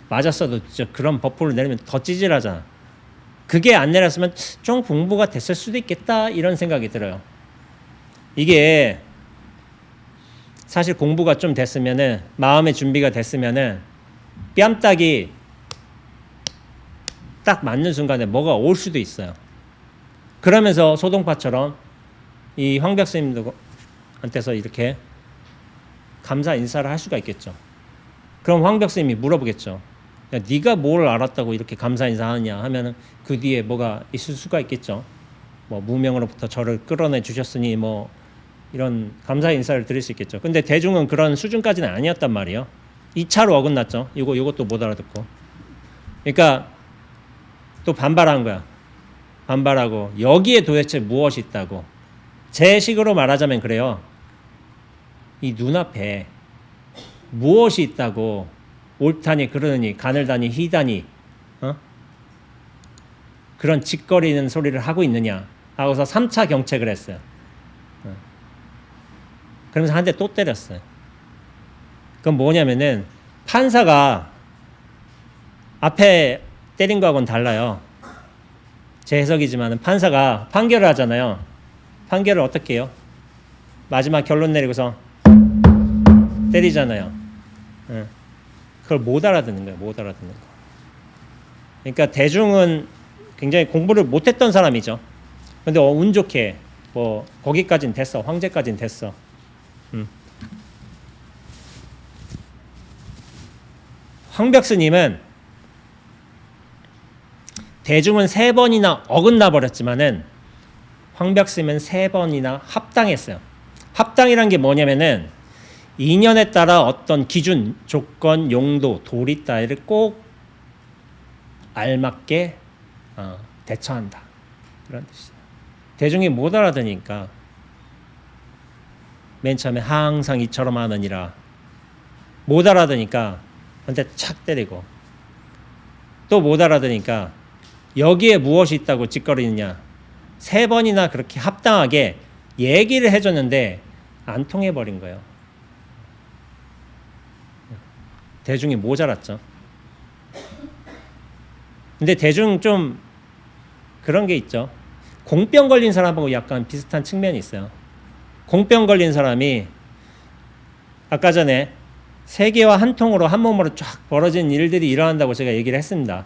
맞았어도 그런 법포를 내리면 더 찌질하잖아. 그게 안 내렸으면 좀 공부가 됐을 수도 있겠다 이런 생각이 들어요. 이게 사실 공부가 좀 됐으면은 마음의 준비가 됐으면은 뺨딱이 딱 맞는 순간에 뭐가 올 수도 있어요. 그러면서 소동파처럼 이 황벽스님한테서 이렇게 감사 인사를 할 수가 있겠죠. 그럼 황벽스님이 물어보겠죠. 야, 네가 뭘 알았다고 이렇게 감사 인사하느냐 하면은 그 뒤에 뭐가 있을 수가 있겠죠. 뭐 무명으로부터 저를 끌어내 주셨으니 뭐 이런 감사 인사를 드릴 수 있겠죠. 근데 대중은 그런 수준까지는 아니었단 말이에요. 2차로 어긋났죠. 이것도 못 알아듣고. 그러니까 또 반발한 거야. 반발하고 여기에 도대체 무엇이 있다고. 제 식으로 말하자면 그래요. 이 눈앞에 무엇이 있다고 옳다니 그러느니 가늘다니 희다니 그런 짓거리는 소리를 하고 있느냐 하고서 3차 경책을 했어요. 그러면서 한 대 또 때렸어요. 그건 뭐냐면은 판사가 앞에 때린 거하고는 달라요. 제 해석이지만 판사가 판결을 하잖아요. 판결을 어떻게 해요? 마지막 결론 내리고서 때리잖아요. 그걸 못 알아듣는 거예요. 못 알아듣는 거. 그러니까 대중은 굉장히 공부를 못했던 사람이죠. 근데 운 좋게 뭐 거기까진 됐어. 황제까진 됐어. 황벽스님은 대중은 3번이나 어긋나 버렸지만은 황벽스님은 3번이나 합당했어요. 합당이란 게 뭐냐면은 인연에 따라 어떤 기준, 조건, 용도, 도리 따위를 꼭 알맞게 대처한다. 그런 뜻이죠. 대중이 못 알아듣으니까 맨 처음에 항상 이처럼 하느니라 못 알아듣으니까 한테 착 때리고 또 못 알아듣으니까 여기에 무엇이 있다고 짓거리느냐 3번이나 그렇게 합당하게 얘기를 해줬는데 안 통해버린 거예요. 대중이 모자랐죠. 근데 대중 좀 그런 게 있죠. 공병 걸린 사람하고 약간 비슷한 측면이 있어요. 공병 걸린 사람이 아까 전에 세계와 한 통으로 한 몸으로 쫙 벌어진 일들이 일어난다고 제가 얘기를 했습니다.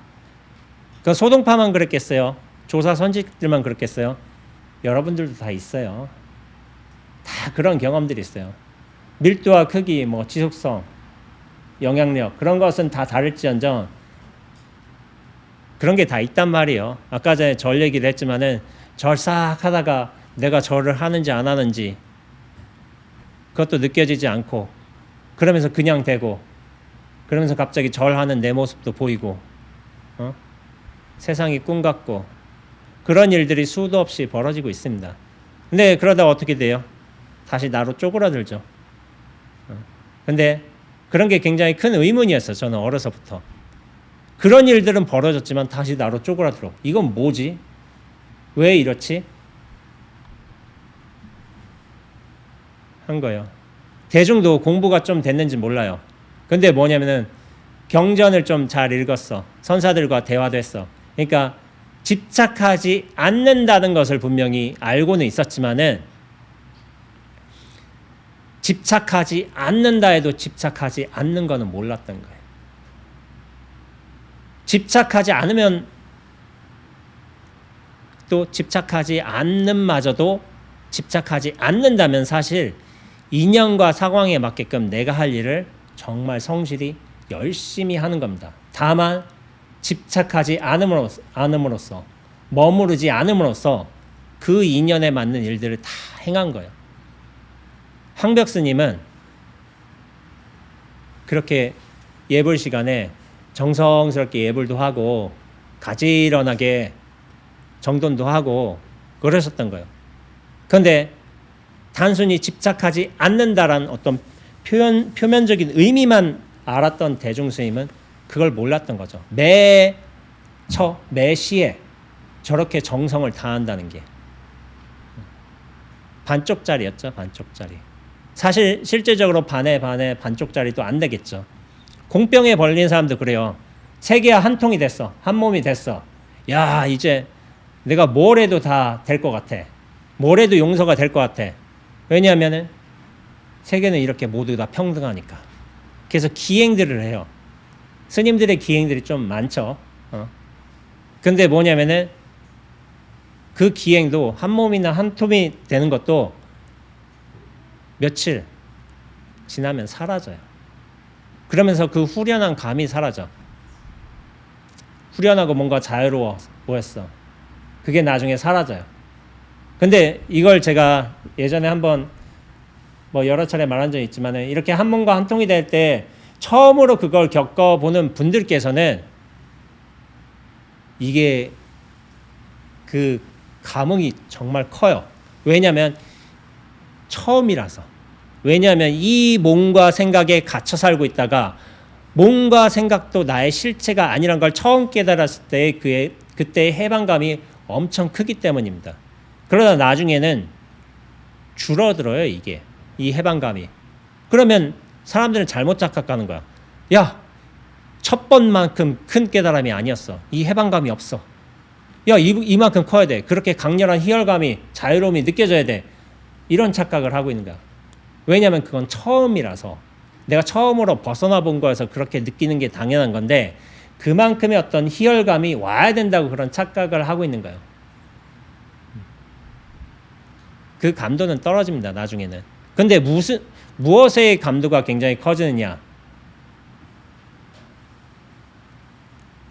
그 소동파만 그랬겠어요? 조사 선지들만 그랬겠어요? 여러분들도 다 있어요. 다 그런 경험들이 있어요. 밀도와 크기, 뭐 지속성, 영향력 그런 것은 다 다를지언정 그런 게 다 있단 말이에요. 아까 전에 절 얘기를 했지만은 절 싹 하다가 내가 절을 하는지 안 하는지 그것도 느껴지지 않고 그러면서 그냥 되고 그러면서 갑자기 절하는 내 모습도 보이고 세상이 꿈 같고 그런 일들이 수도 없이 벌어지고 있습니다. 근데 그러다가 어떻게 돼요? 다시 나로 쪼그라들죠. 근데 그런 게 굉장히 큰 의문이었어요. 저는 어려서부터. 그런 일들은 벌어졌지만 다시 나로 쪼그라들어. 이건 뭐지? 왜 이렇지? 한 거예요. 대중도 공부가 좀 됐는지 몰라요. 근데 뭐냐면은 경전을 좀 잘 읽었어. 선사들과 대화도 했어. 그러니까 집착하지 않는다는 것을 분명히 알고는 있었지만은 집착하지 않는다 해도 집착하지 않는 거는 몰랐던 거예요. 집착하지 않으면 또 집착하지 않는 마저도 집착하지 않는다면 사실 인연과 상황에 맞게끔 내가 할 일을 정말 성실히 열심히 하는 겁니다. 다만 집착하지 않음으로써 머무르지 않음으로써 그 인연에 맞는 일들을 다 행한 거예요. 황벽 스님은 그렇게 예불 시간에 정성스럽게 예불도 하고 가지런하게 정돈도 하고 그러셨던 거예요. 그런데 단순히 집착하지 않는다라는 어떤 표면적인 의미만 알았던 대중스님은 그걸 몰랐던 거죠. 매 시에 저렇게 정성을 다한다는 게 반쪽짜리였죠. 반쪽짜리. 사실 실제적으로 반에 반쪽짜리도 안 되겠죠. 공병에 걸린 사람도 그래요. 세계와 한 통이 됐어. 한 몸이 됐어. 야, 이제 내가 뭘 해도 다 될 것 같아. 뭘 해도 용서가 될 것 같아. 왜냐하면은 세계는 이렇게 모두 다 평등하니까. 그래서 기행들을 해요. 스님들의 기행들이 좀 많죠. 근데 뭐냐면은 그 기행도 한 몸이나 한 톰이 되는 것도 며칠 지나면 사라져요. 그러면서 그 후련한 감이 사라져. 후련하고 뭔가 자유로워 보였어. 그게 나중에 사라져요. 근데 이걸 제가 예전에 한번 뭐 여러 차례 말한 적이 있지만 이렇게 한 몸과 한 통이 될 때 처음으로 그걸 겪어보는 분들께서는 이게 그 감흥이 정말 커요. 왜냐하면 처음이라서. 왜냐하면 이 몸과 생각에 갇혀 살고 있다가 몸과 생각도 나의 실체가 아니란 걸 처음 깨달았을 때 그때의 해방감이 엄청 크기 때문입니다. 그러다 나중에는 줄어들어요. 이게 이 해방감이. 그러면 사람들은 잘못 착각하는 거야. 야, 첫 번만큼 큰 깨달음이 아니었어. 이 해방감이 없어. 야, 이만큼 커야 돼. 그렇게 강렬한 희열감이 자유로움이 느껴져야 돼. 이런 착각을 하고 있는 거야. 왜냐하면 그건 처음이라서 내가 처음으로 벗어나 본 거에서 그렇게 느끼는 게 당연한 건데 그만큼의 어떤 희열감이 와야 된다고 그런 착각을 하고 있는 거예요. 그 감도는 떨어집니다. 나중에는. 근데 무엇의 감도가 굉장히 커지느냐?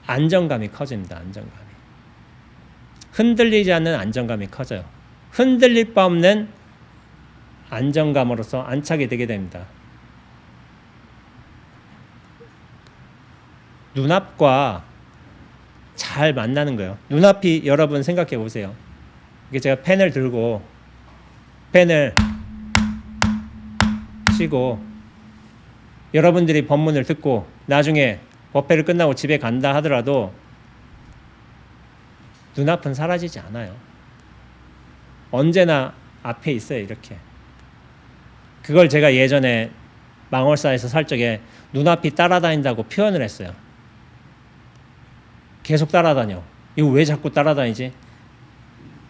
안정감이 커집니다. 안정감이. 흔들리지 않는 안정감이 커져요. 흔들릴 바 없는 안정감으로서 안착이 되게 됩니다. 눈앞과 잘 만나는 거예요. 눈앞이 여러분 생각해 보세요. 이게 제가 펜을 들고 펜을 치고 여러분들이 법문을 듣고 나중에 법회를 끝나고 집에 간다 하더라도 눈앞은 사라지지 않아요. 언제나 앞에 있어요. 이렇게. 그걸 제가 예전에 망월사에서 살 적에 눈앞이 따라다닌다고 표현을 했어요. 계속 따라다녀. 이거 왜 자꾸 따라다니지?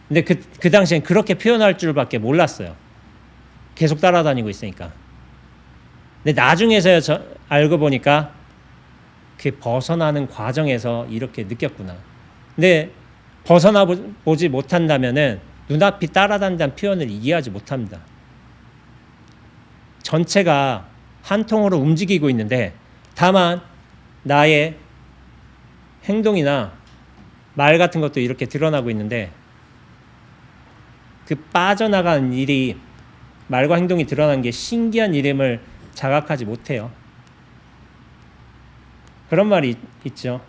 근데 그 당시엔 그렇게 표현할 줄밖에 몰랐어요. 계속 따라다니고 있으니까. 근데 나중에서야 알고 보니까 그 벗어나는 과정에서 이렇게 느꼈구나. 근데 벗어나 보지 못한다면은 눈앞이 따라다닌다는 표현을 이해하지 못합니다. 전체가 한 통으로 움직이고 있는데 다만 나의 행동이나 말 같은 것도 이렇게 드러나고 있는데 그 빠져나가는 일이 말과 행동이 드러난 게 신기한 일임을 자각하지 못해요. 그런 말이 있죠.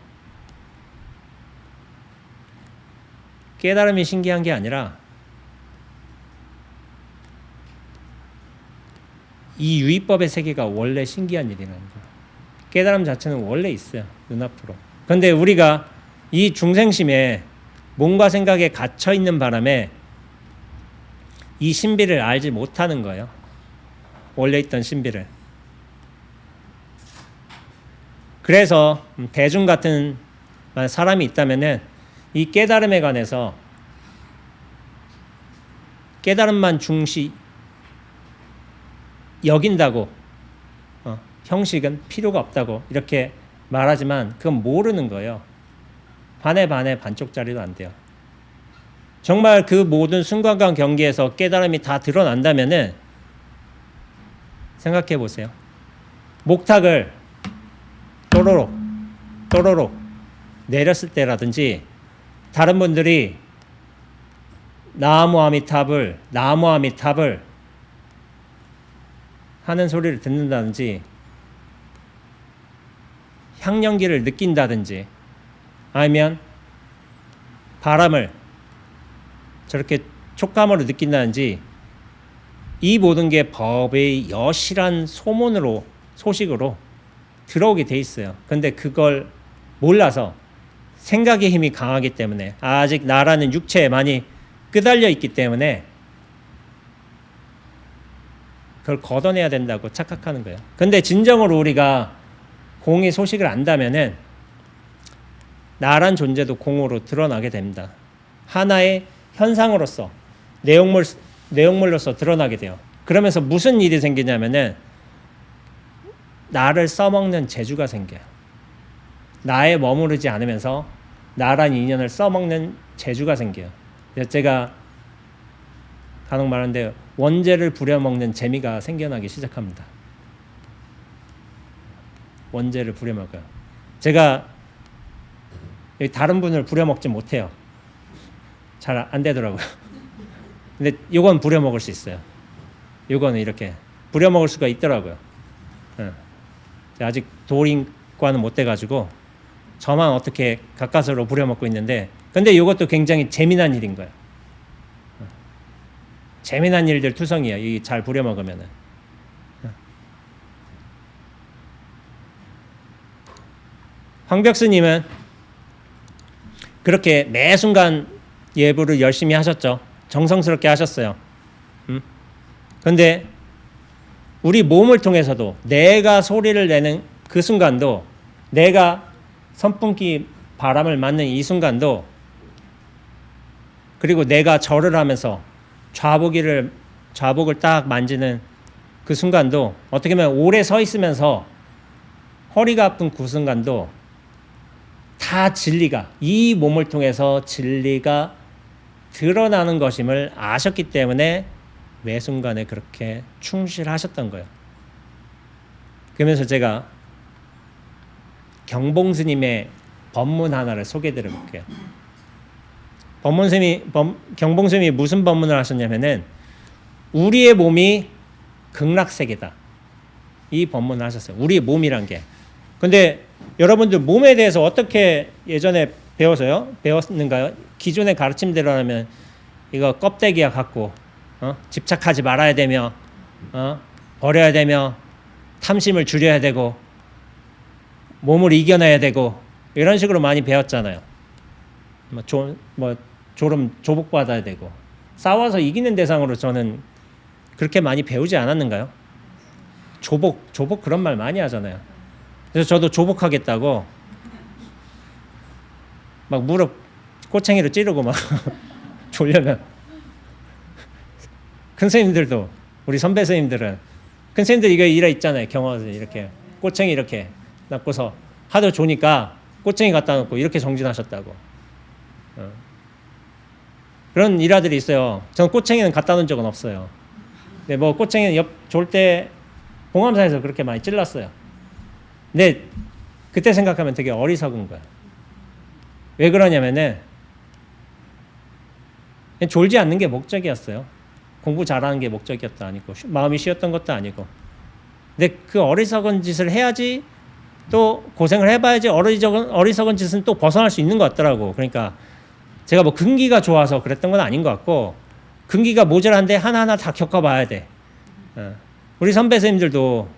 깨달음이 신기한 게 아니라 이 유의법의 세계가 원래 신기한 일이라는 거예요. 깨달음 자체는 원래 있어요. 눈앞으로. 그런데 우리가 이 중생심에 몸과 생각에 갇혀 있는 바람에 이 신비를 알지 못하는 거예요. 원래 있던 신비를. 그래서 대중 같은 사람이 있다면은 이 깨달음에 관해서 깨달음만 중시 여긴다고 형식은 필요가 없다고 이렇게 말하지만 그건 모르는 거예요. 반에 반쪽짜리도 안 돼요. 정말 그 모든 순간간 경계에서 깨달음이 다 드러난다면은 생각해 보세요. 목탁을 또로록 내렸을 때라든지 다른 분들이 나무 아미탑을 하는 소리를 듣는다든지 향연기를 느낀다든지 아니면 바람을 저렇게 촉감으로 느낀다든지 이 모든 게 법의 여실한 소식으로 들어오게 돼 있어요. 근데 그걸 몰라서 생각의 힘이 강하기 때문에 아직 나라는 육체에 많이 끄달려 있기 때문에 그걸 걷어내야 된다고 착각하는 거예요. 근데 진정으로 우리가 공의 소식을 안다면은 나란 존재도 공으로 드러나게 됩니다. 하나의 현상으로서 내용물로서 드러나게 돼요. 그러면서 무슨 일이 생기냐면은 나를 써먹는 재주가 생겨요. 나에 머무르지 않으면서 나란 인연을 써먹는 재주가 생겨요. 제가 간혹 말하는데 원죄를 부려먹는 재미가 생겨나기 시작합니다. 원죄를 부려먹어요. 제가 다른 분을 부려먹지 못해요. 잘 안 되더라고요. 근데 요건 부려먹을 수 있어요. 요거는 이렇게 부려먹을 수가 있더라고요. 아직 도인과는 못 돼가지고 저만 어떻게 가까스로 부려먹고 있는데 근데 이것도 굉장히 재미난 일인 거예요. 재미난 일들 투성이에요. 이 잘 부려먹으면은. 황벽스님은 그렇게 매 순간 예불을 열심히 하셨죠. 정성스럽게 하셨어요. 그런데 우리 몸을 통해서도 내가 소리를 내는 그 순간도 내가 선풍기 바람을 맞는 이 순간도 그리고 내가 절을 하면서 좌복을 딱 만지는 그 순간도 어떻게 보면 오래 서 있으면서 허리가 아픈 그 순간도 다 진리가 이 몸을 통해서 진리가 드러나는 것임을 아셨기 때문에 매 순간에 그렇게 충실하셨던 거예요. 그러면서 제가 경봉스님의 법문 하나를 소개해 드릴게요. 경봉스님이 무슨 법문을 하셨냐면은 우리의 몸이 극락세계다. 이 법문을 하셨어요. 우리의 몸이란 게. 근데 여러분들 몸에 대해서 어떻게 예전에 배워서요? 배웠는가요? 기존의 가르침대로라면 이거 껍데기와 같고 집착하지 말아야 되며 버려야 되며 탐심을 줄여야 되고 몸을 이겨내야 되고 이런 식으로 많이 배웠잖아요. 졸음 조복받아야 되고 싸워서 이기는 대상으로 저는 그렇게 많이 배우지 않았는가요? 조복 그런 말 많이 하잖아요. 그래서 저도 조복하겠다고 막 무릎 꼬챙이로 찌르고 막 졸려면 큰 스님들도 우리 선배 스님들은 큰 스님들 이거 일화 있잖아요. 경화에서 이렇게 꼬챙이 이렇게 놔고서 하도 조니까 꼬챙이 갖다 놓고 이렇게 정진하셨다고. 그런 일화들이 있어요. 저는 꼬챙이는 갖다 놓은 적은 없어요. 근데 뭐 꼬챙이는 졸 때 봉암사에서 그렇게 많이 찔렀어요. 근데 그때 생각하면 되게 어리석은 거야. 왜 그러냐면은 그냥 졸지 않는 게 목적이었어요. 공부 잘하는 게 목적이었다 아니고 마음이 쉬었던 것도 아니고. 근데 그 어리석은 짓을 해야지 또 고생을 해봐야지 어리석은 짓은 또 벗어날 수 있는 것 같더라고. 그러니까 제가 뭐 근기가 좋아서 그랬던 건 아닌 것 같고 근기가 모자란데 하나하나 다 겪어봐야 돼. 우리 선배 선생님들도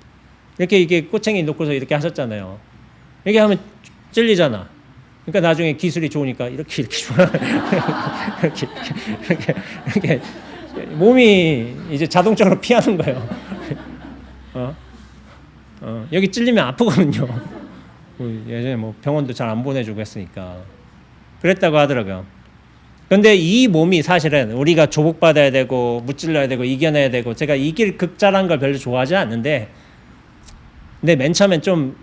이게 꼬챙이 놓고서 이렇게 하셨잖아요. 이렇게 하면 찔리잖아. 그러니까 나중에 기술이 좋으니까 이렇게 이렇게 몸이 이제 자동적으로 피하는 거예요. 여기 찔리면 아프거든요. 예전에 뭐 병원도 잘 안 보내주고 했으니까 그랬다고 하더라고요. 그런데 이 몸이 사실은 우리가 조복받아야 되고 무찔러야 되고 이겨내야 되고 제가 이길 극자란 걸 별로 좋아하지 않는데 근데 맨 처음엔 좀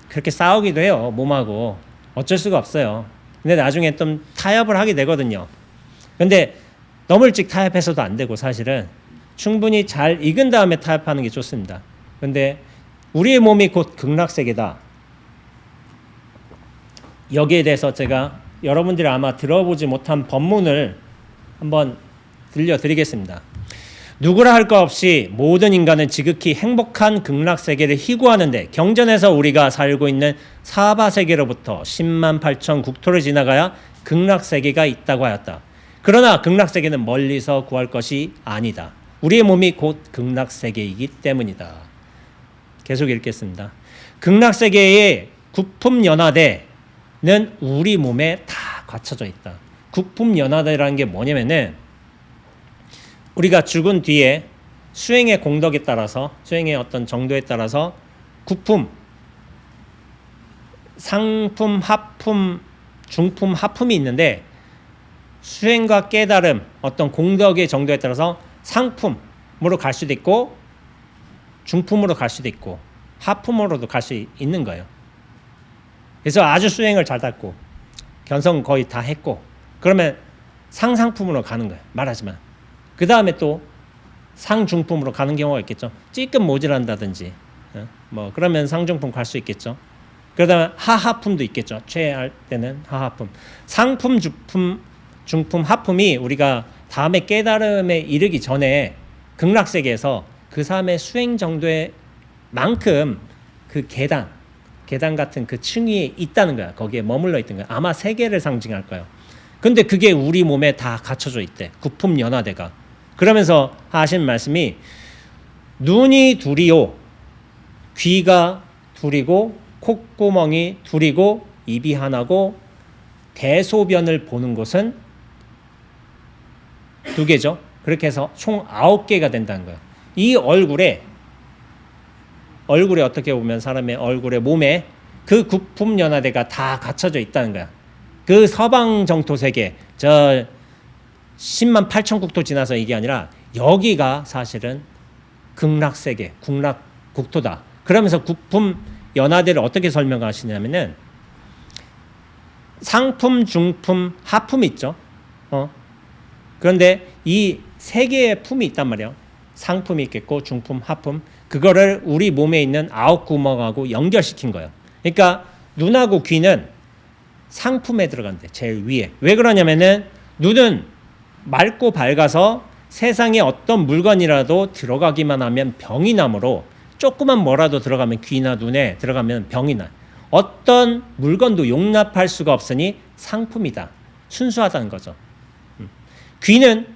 그렇게 싸우기도 해요. 몸하고 어쩔 수가 없어요. 근데 나중에 좀 타협을 하게 되거든요. 근데 너무 일찍 타협해서도 안 되고 사실은 충분히 잘 익은 다음에 타협하는 게 좋습니다. 근데 우리의 몸이 곧 극락세계다. 여기에 대해서 제가 여러분들이 아마 들어보지 못한 법문을 한번 들려드리겠습니다. 누구라 할 것 없이 모든 인간은 지극히 행복한 극락세계를 희구하는데 경전에서 우리가 살고 있는 사바세계로부터 10만 8천 국토를 지나가야 극락세계가 있다고 하였다. 그러나 극락세계는 멀리서 구할 것이 아니다. 우리의 몸이 곧 극락세계이기 때문이다. 계속 읽겠습니다. 극락세계의 구품연화대는 우리 몸에 다 갖춰져 있다. 구품연화대라는 게 뭐냐면은 우리가 죽은 뒤에 수행의 공덕에 따라서 수행의 어떤 정도에 따라서 구품, 상품, 하품, 중품, 하품이 있는데 수행과 깨달음, 어떤 공덕의 정도에 따라서 상품으로 갈 수도 있고 중품으로 갈 수도 있고 하품으로도 갈 수 있는 거예요. 그래서 아주 수행을 잘 닦고 견성 거의 다 했고 그러면 상상품으로 가는 거예요. 말하지만 그 다음에 또 상중품으로 가는 경우가 있겠죠. 찌끔 모질한다든지 뭐 그러면 상중품 갈 수 있겠죠. 그러다가 하하품도 있겠죠. 최할 때는 하하품. 상품, 중품, 하품이 우리가 다음에 깨달음에 이르기 전에 극락세계에서 그 사람의 수행 정도의 만큼 그 계단 같은 그 층위에 있다는 거야. 거기에 머물러 있던 거야. 아마 세계를 상징할 거예요. 근데 그게 우리 몸에 다 갖춰져 있대. 구품연화대가. 그러면서 하신 말씀이 눈이 둘이요, 귀가 둘이고, 콧구멍이 둘이고, 입이 하나고, 대소변을 보는 곳은 2개죠. 그렇게 해서 총 9개가 된다는 거예요. 이 얼굴에 어떻게 보면 사람의 얼굴에 몸에 그 구품연화대가 다 갖춰져 있다는 거야. 그 서방정토세계, 저 10만 8천 국토 지나서 이게 아니라 여기가 사실은 극락세계, 국락국토다. 그러면서 구품연화대를 어떻게 설명하시냐면은 상품, 중품, 하품이 있죠. 그런데 이 세 개의 품이 있단 말이에요. 상품이 있겠고 중품, 하품. 그거를 우리 몸에 있는 9구멍하고 연결시킨 거예요. 그러니까 눈하고 귀는 상품에 들어간대. 제일 위에. 왜 그러냐면은 눈은 맑고 밝아서 세상에 어떤 물건이라도 들어가기만 하면 병이 나므로 조그만 뭐라도 들어가면 귀나 눈에 들어가면 병이 나. 어떤 물건도 용납할 수가 없으니 상품이다. 순수하다는 거죠. 귀는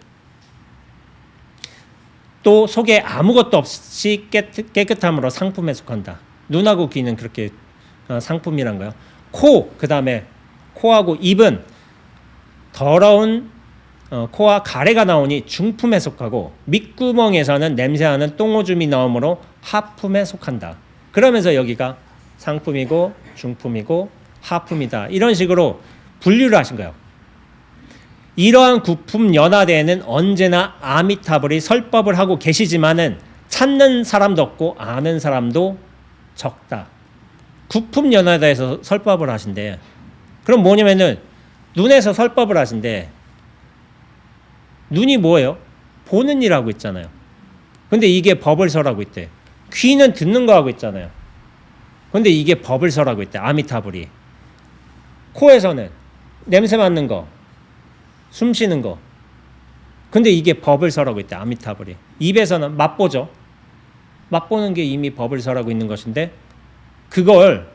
또 속에 아무것도 없이 깨끗함으로 상품에 속한다. 눈하고 귀는 그렇게 상품이란 거예요. 코, 그 다음에 코하고 입은 더러운 코와 가래가 나오니 중품에 속하고 밑구멍에서는 냄새나는 똥오줌이 나오므로 하품에 속한다. 그러면서 여기가 상품이고 중품이고 하품이다. 이런 식으로 분류를 하신 거예요. 이러한 구품연화대에는 언제나 아미타불이 설법을 하고 계시지만은 찾는 사람도 없고 아는 사람도 적다. 구품연화대에서 설법을 하신대. 그럼 뭐냐면은 눈에서 설법을 하신대. 눈이 뭐예요? 보는 일 하고 있잖아요. 근데 이게 법을 설하고 있대. 귀는 듣는 거 하고 있잖아요. 근데 이게 법을 설하고 있대. 아미타불이. 코에서는 냄새 맡는 거, 숨 쉬는 거. 근데 이게 법을 설하고 있대. 아미타불이. 입에서는 맛보죠. 맛보는 게 이미 법을 설하고 있는 것인데 그걸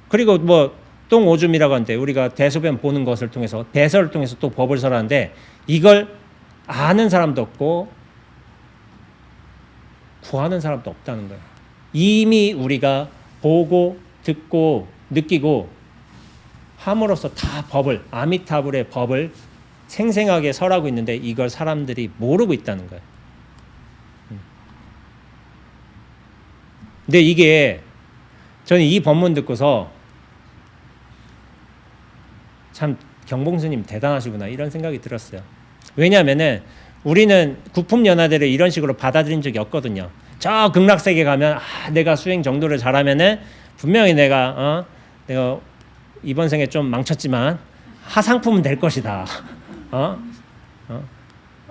그리고 뭐 똥 오줌이라고 하는데 우리가 대소변 보는 것을 통해서 배설을 통해서 또 법을 설하는데 이걸 아는 사람도 없고 구하는 사람도 없다는 거예요. 이미 우리가 보고 듣고 느끼고 함으로써 다 법을 아미타불의 법을 생생하게 설하고 있는데 이걸 사람들이 모르고 있다는 거예요. 근데 이게 저는 이 법문 듣고서 참 경봉스님 대단하시구나 이런 생각이 들었어요. 왜냐하면은 우리는 구품연화대를 이런 식으로 받아들인 적이 없거든요. 저 극락세계 가면 내가 수행 정도를 잘하면은 분명히 내가 이번 생에 좀 망쳤지만 하상품은 될 것이다.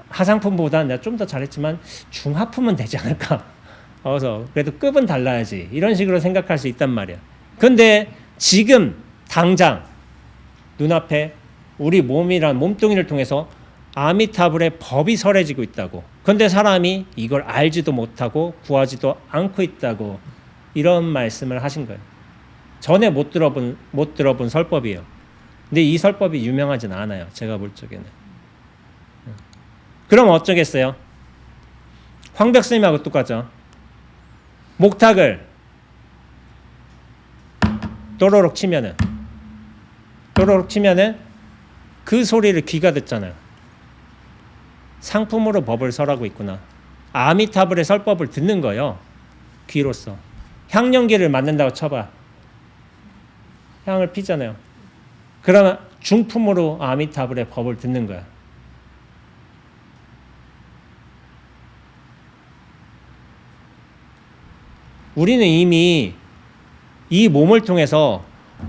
하상품보다 내가 좀 더 잘했지만 중하품은 되지 않을까. 그래서 그래도 급은 달라야지. 이런 식으로 생각할 수 있단 말이야. 근데 지금 당장 눈앞에 우리 몸이란 몸뚱이를 통해서 아미타불의 법이 설해지고 있다고. 근데 사람이 이걸 알지도 못하고 구하지도 않고 있다고 이런 말씀을 하신 거예요. 전에 못 들어본 설법이에요. 근데 이 설법이 유명하진 않아요. 제가 볼 적에는. 그럼 어쩌겠어요? 황벽스님하고 똑같죠. 목탁을 또로록 치면은 그 소리를 귀가 듣잖아요. 상품으로 법을 설하고 있구나. 아미타불의 설법을 듣는 거예요. 귀로서. 향연기를 맡는다고 쳐봐. 향을 피잖아요. 그러면 중품으로 아미타불의 법을 듣는 거야. 우리는 이미 이 몸을 통해서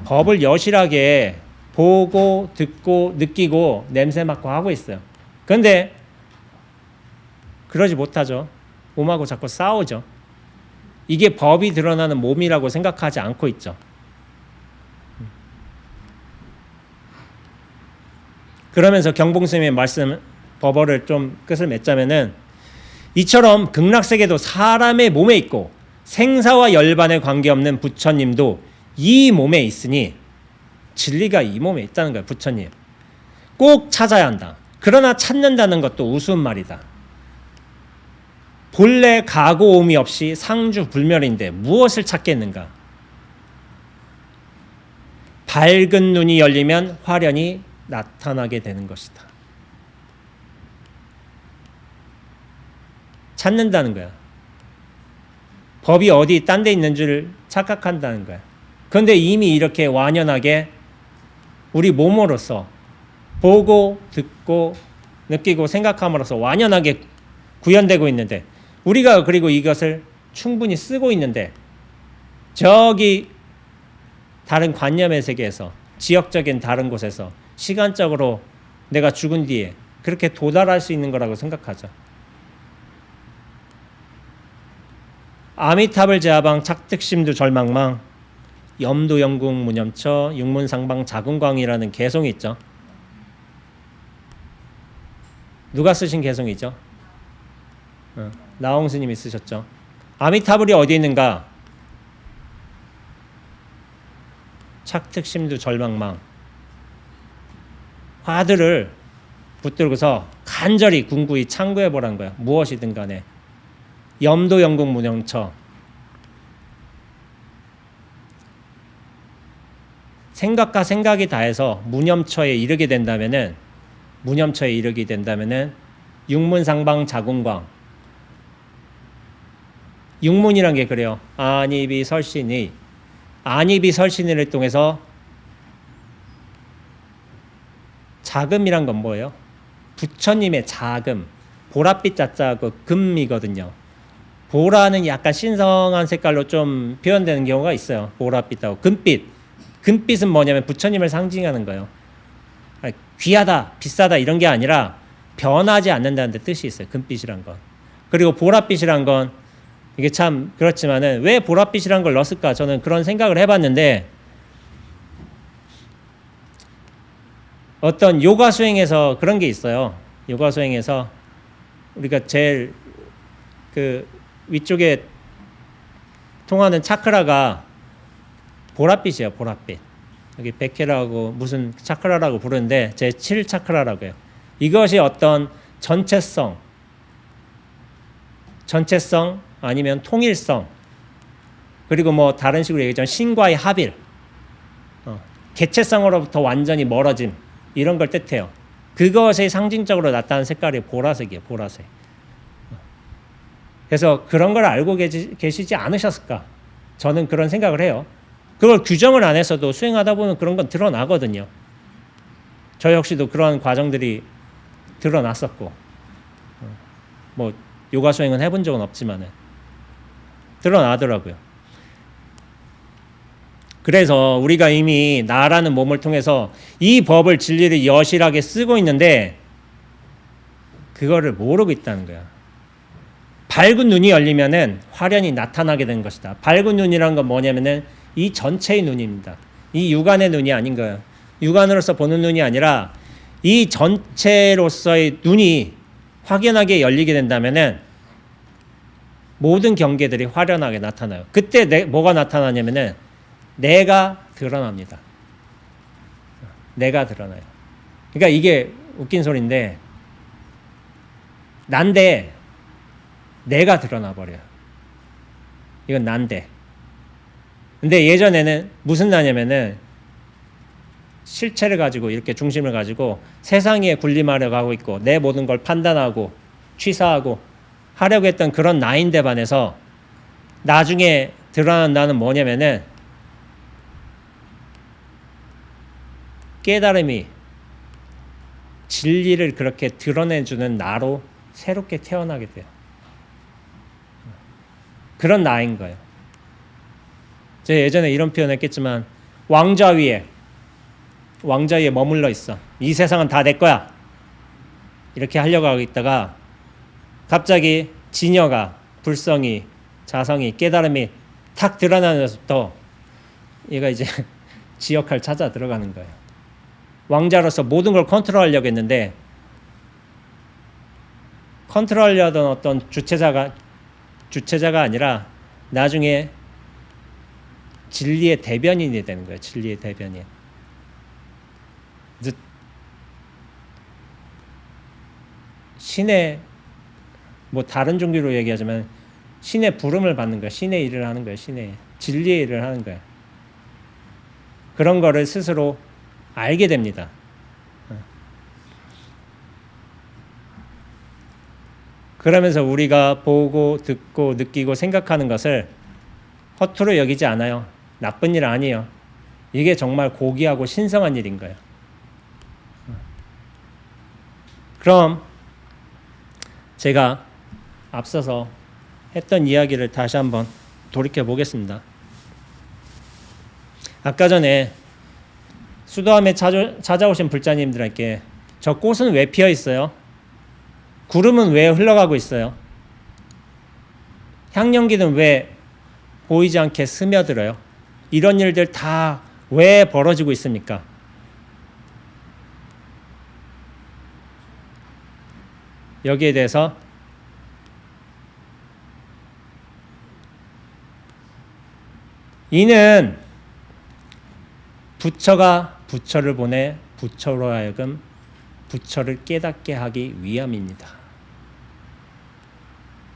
법을 여실하게 보고 듣고 느끼고 냄새 맡고 하고 있어요. 그런데 그러지 못하죠. 몸하고 자꾸 싸우죠. 이게 법이 드러나는 몸이라고 생각하지 않고 있죠. 그러면서 경봉스님의 말씀 법어를 좀 끝을 맺자면은 이처럼 극락세계도 사람의 몸에 있고 생사와 열반에 관계없는 부처님도 이 몸에 있으니 진리가 이 몸에 있다는 거예요. 부처님 꼭 찾아야 한다. 그러나 찾는다는 것도 우스운 말이다. 본래 가고옴이 없이 상주불멸인데 무엇을 찾겠는가. 밝은 눈이 열리면 화련이 나타나게 되는 것이다. 찾는다는 거야. 법이 어디 딴 데 있는 줄 착각한다는 거야. 그런데 이미 이렇게 완연하게 우리 몸으로서 보고 듣고 느끼고 생각함으로써 완연하게 구현되고 있는데 우리가 그리고 이것을 충분히 쓰고 있는데 저기 다른 관념의 세계에서 지역적인 다른 곳에서 시간적으로 내가 죽은 뒤에 그렇게 도달할 수 있는 거라고 생각하죠. 아미타불 제하방 착득심두 절망망 염도영궁 무념처 육문상방 자궁광이라는 개송이 있죠. 누가 쓰신 개송이죠? 나홍 스님이 쓰셨죠. 아미타불이 어디 있는가? 착특심두 절망망. 화두를 붙들고서 간절히 궁구히 창구해 보라는 거야. 무엇이든 간에. 염도 영국 무념처. 생각과 생각이 다해서 무념처에 이르게 된다면은 육문상방 자궁광. 육문이란 게 그래요. 안입이 설신이. 안입이 설신을 통해서 자금이란 건 뭐예요? 부처님의 자금. 보랏빛 자자고 금이거든요. 보라는 약간 신성한 색깔로 좀 표현되는 경우가 있어요. 보랏빛하고 금빛. 금빛은 뭐냐면 부처님을 상징하는 거예요. 귀하다, 비싸다 이런 게 아니라 변하지 않는다는 데 뜻이 있어요. 금빛이란 건. 그리고 보랏빛이란 건 이게 참 그렇지만은 왜 보랏빛이란 걸 넣었을까? 저는 그런 생각을 해봤는데 어떤 요가 수행에서 그런 게 있어요. 요가 수행에서 우리가 제일 그 위쪽에 통하는 차크라가 보랏빛이에요. 보랏빛. 여기 백회라고 무슨 차크라라고 부르는데 제7 차크라라고 해요. 이것이 어떤 전체성 아니면 통일성 그리고 뭐 다른 식으로 얘기하자면 신과의 합일 개체성으로부터 완전히 멀어짐 이런 걸 뜻해요. 그것이 상징적으로 나타나는 색깔이 보라색이에요. 보라색. 그래서 그런 걸 알고 계시지 않으셨을까? 저는 그런 생각을 해요. 그걸 규정을 안 했어도 수행하다 보면 그런 건 드러나거든요. 저 역시도 그런 과정들이 드러났었고 뭐 요가 수행은 해본 적은 없지만은 드러나더라고요. 그래서 우리가 이미 나라는 몸을 통해서 이 법을 진리를 여실하게 쓰고 있는데 그거를 모르고 있다는 거야. 밝은 눈이 열리면은 화련이 나타나게 된 것이다. 밝은 눈이란 건 뭐냐면은 이 전체의 눈입니다. 이 육안의 눈이 아닌 거예요. 육안으로서 보는 눈이 아니라 이 전체로서의 눈이 확연하게 열리게 된다면은 모든 경계들이 화련하게 나타나요. 그때 뭐가 나타나냐면은 내가 드러납니다. 내가 드러나요. 그러니까 이게 웃긴 소리인데 난데 내가 드러나 버려요. 이건 난데. 근데 예전에는 무슨 나냐면은 실체를 가지고 이렇게 중심을 가지고 세상에 군림하려고 하고 있고 내 모든 걸 판단하고 취사하고 하려고 했던 그런 나인데 반해서 나중에 드러난 나는 뭐냐면은 깨달음이 진리를 그렇게 드러내주는 나로 새롭게 태어나게 돼요. 그런 나인 거예요. 제가 예전에 이런 표현 했겠지만 왕좌 위에 머물러 있어. 이 세상은 다 내 거야. 이렇게 하려고 하고 있다가 갑자기 진여가 불성이 자성이 깨달음이 탁 드러나면서부터 얘가 이제 지 역할 찾아 들어가는 거예요. 왕자로서 모든 걸 컨트롤하려고 했는데 컨트롤하려던 어떤 주체자가 아니라 나중에 진리의 대변인이 되는 거예요. 진리의 대변인. 그래서 신의 뭐 다른 종교로 얘기하자면 신의 부름을 받는 거야. 신의 일을 하는 거야. 신의 진리의 일을 하는 거야. 그런 거를 스스로 알게 됩니다. 그러면서 우리가 보고 듣고 느끼고 생각하는 것을 허투루 여기지 않아요. 나쁜 일 아니에요. 이게 정말 고귀하고 신성한 일인 거예요. 그럼 제가 앞서서 했던 이야기를 다시 한번 돌이켜 보겠습니다. 아까 전에 수도함에 찾아오신 불자님들에게 저 꽃은 왜 피어 있어요? 구름은 왜 흘러가고 있어요? 향연기는 왜 보이지 않게 스며들어요? 이런 일들 다 왜 벌어지고 있습니까? 여기에 대해서 이는 부처가 부처를 보내 부처로 하여금 부처를 깨닫게 하기 위함입니다.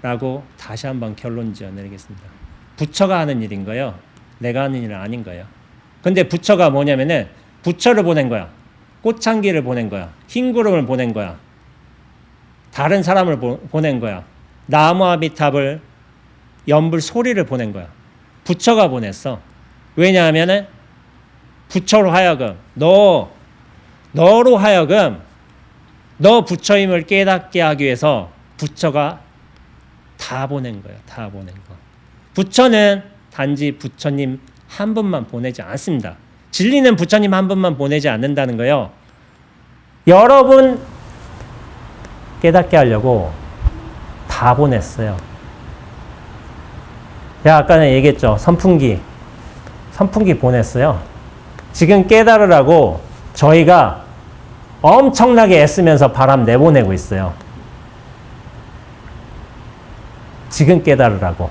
라고 다시 한번 결론 지어내겠습니다. 부처가 하는 일인 거예요. 내가 하는 일은 아닌 거예요. 근데 부처가 뭐냐면은 부처를 보낸 거야. 꽃향기를 보낸 거야. 흰 구름을 보낸 거야. 다른 사람을 보낸 거야. 나무아미탑을 연불 소리를 보낸 거야. 부처가 보냈어. 왜냐하면은 부처로 하여금 너로 하여금 너 부처임을 깨닫게 하기 위해서 부처가 다 보낸 거예요. 다 보낸 거. 부처는 단지 부처님 한 분만 보내지 않습니다. 진리는 부처님 한 분만 보내지 않는다는 거예요. 여러분 깨닫게 하려고 다 보냈어요. 제가 아까는 얘기했죠. 선풍기 보냈어요. 지금 깨달으라고 저희가 엄청나게 애쓰면서 바람 내보내고 있어요. 지금 깨달으라고.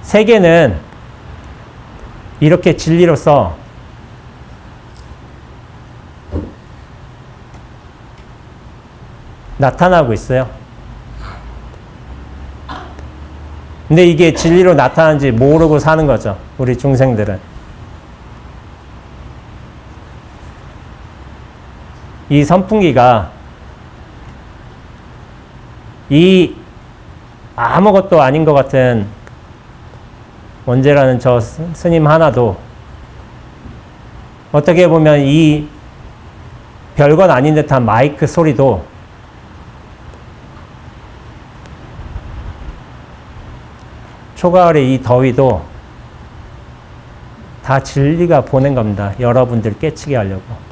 세계는 이렇게 진리로서 나타나고 있어요. 근데 이게 진리로 나타나는지 모르고 사는 거죠. 우리 중생들은. 이 선풍기가 이 아무것도 아닌 것 같은 원재라는 저 스님 하나도 어떻게 보면 이 별건 아닌 듯한 마이크 소리도 초가을의 이 더위도 다 진리가 보낸 겁니다. 여러분들 깨치게 하려고.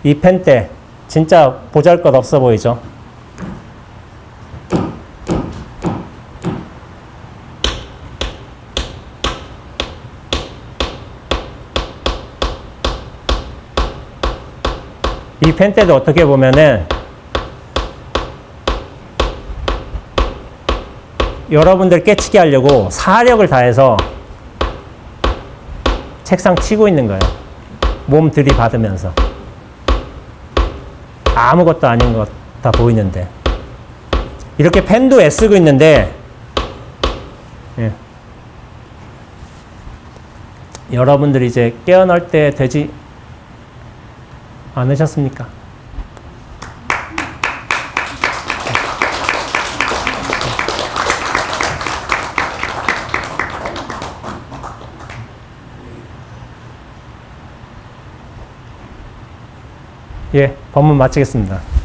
이 펜대 진짜 보잘것없어 보이죠? 이 펜대도 어떻게 보면은 여러분들 깨치게 하려고 사력을 다해서 책상 치고 있는 거예요. 몸 들이받으면서. 아무것도 아닌 것 다 보이는데. 이렇게 펜도 애쓰고 있는데, 예. 여러분들이 이제 깨어날 때 되지 않으셨습니까? 예, 법문 마치겠습니다.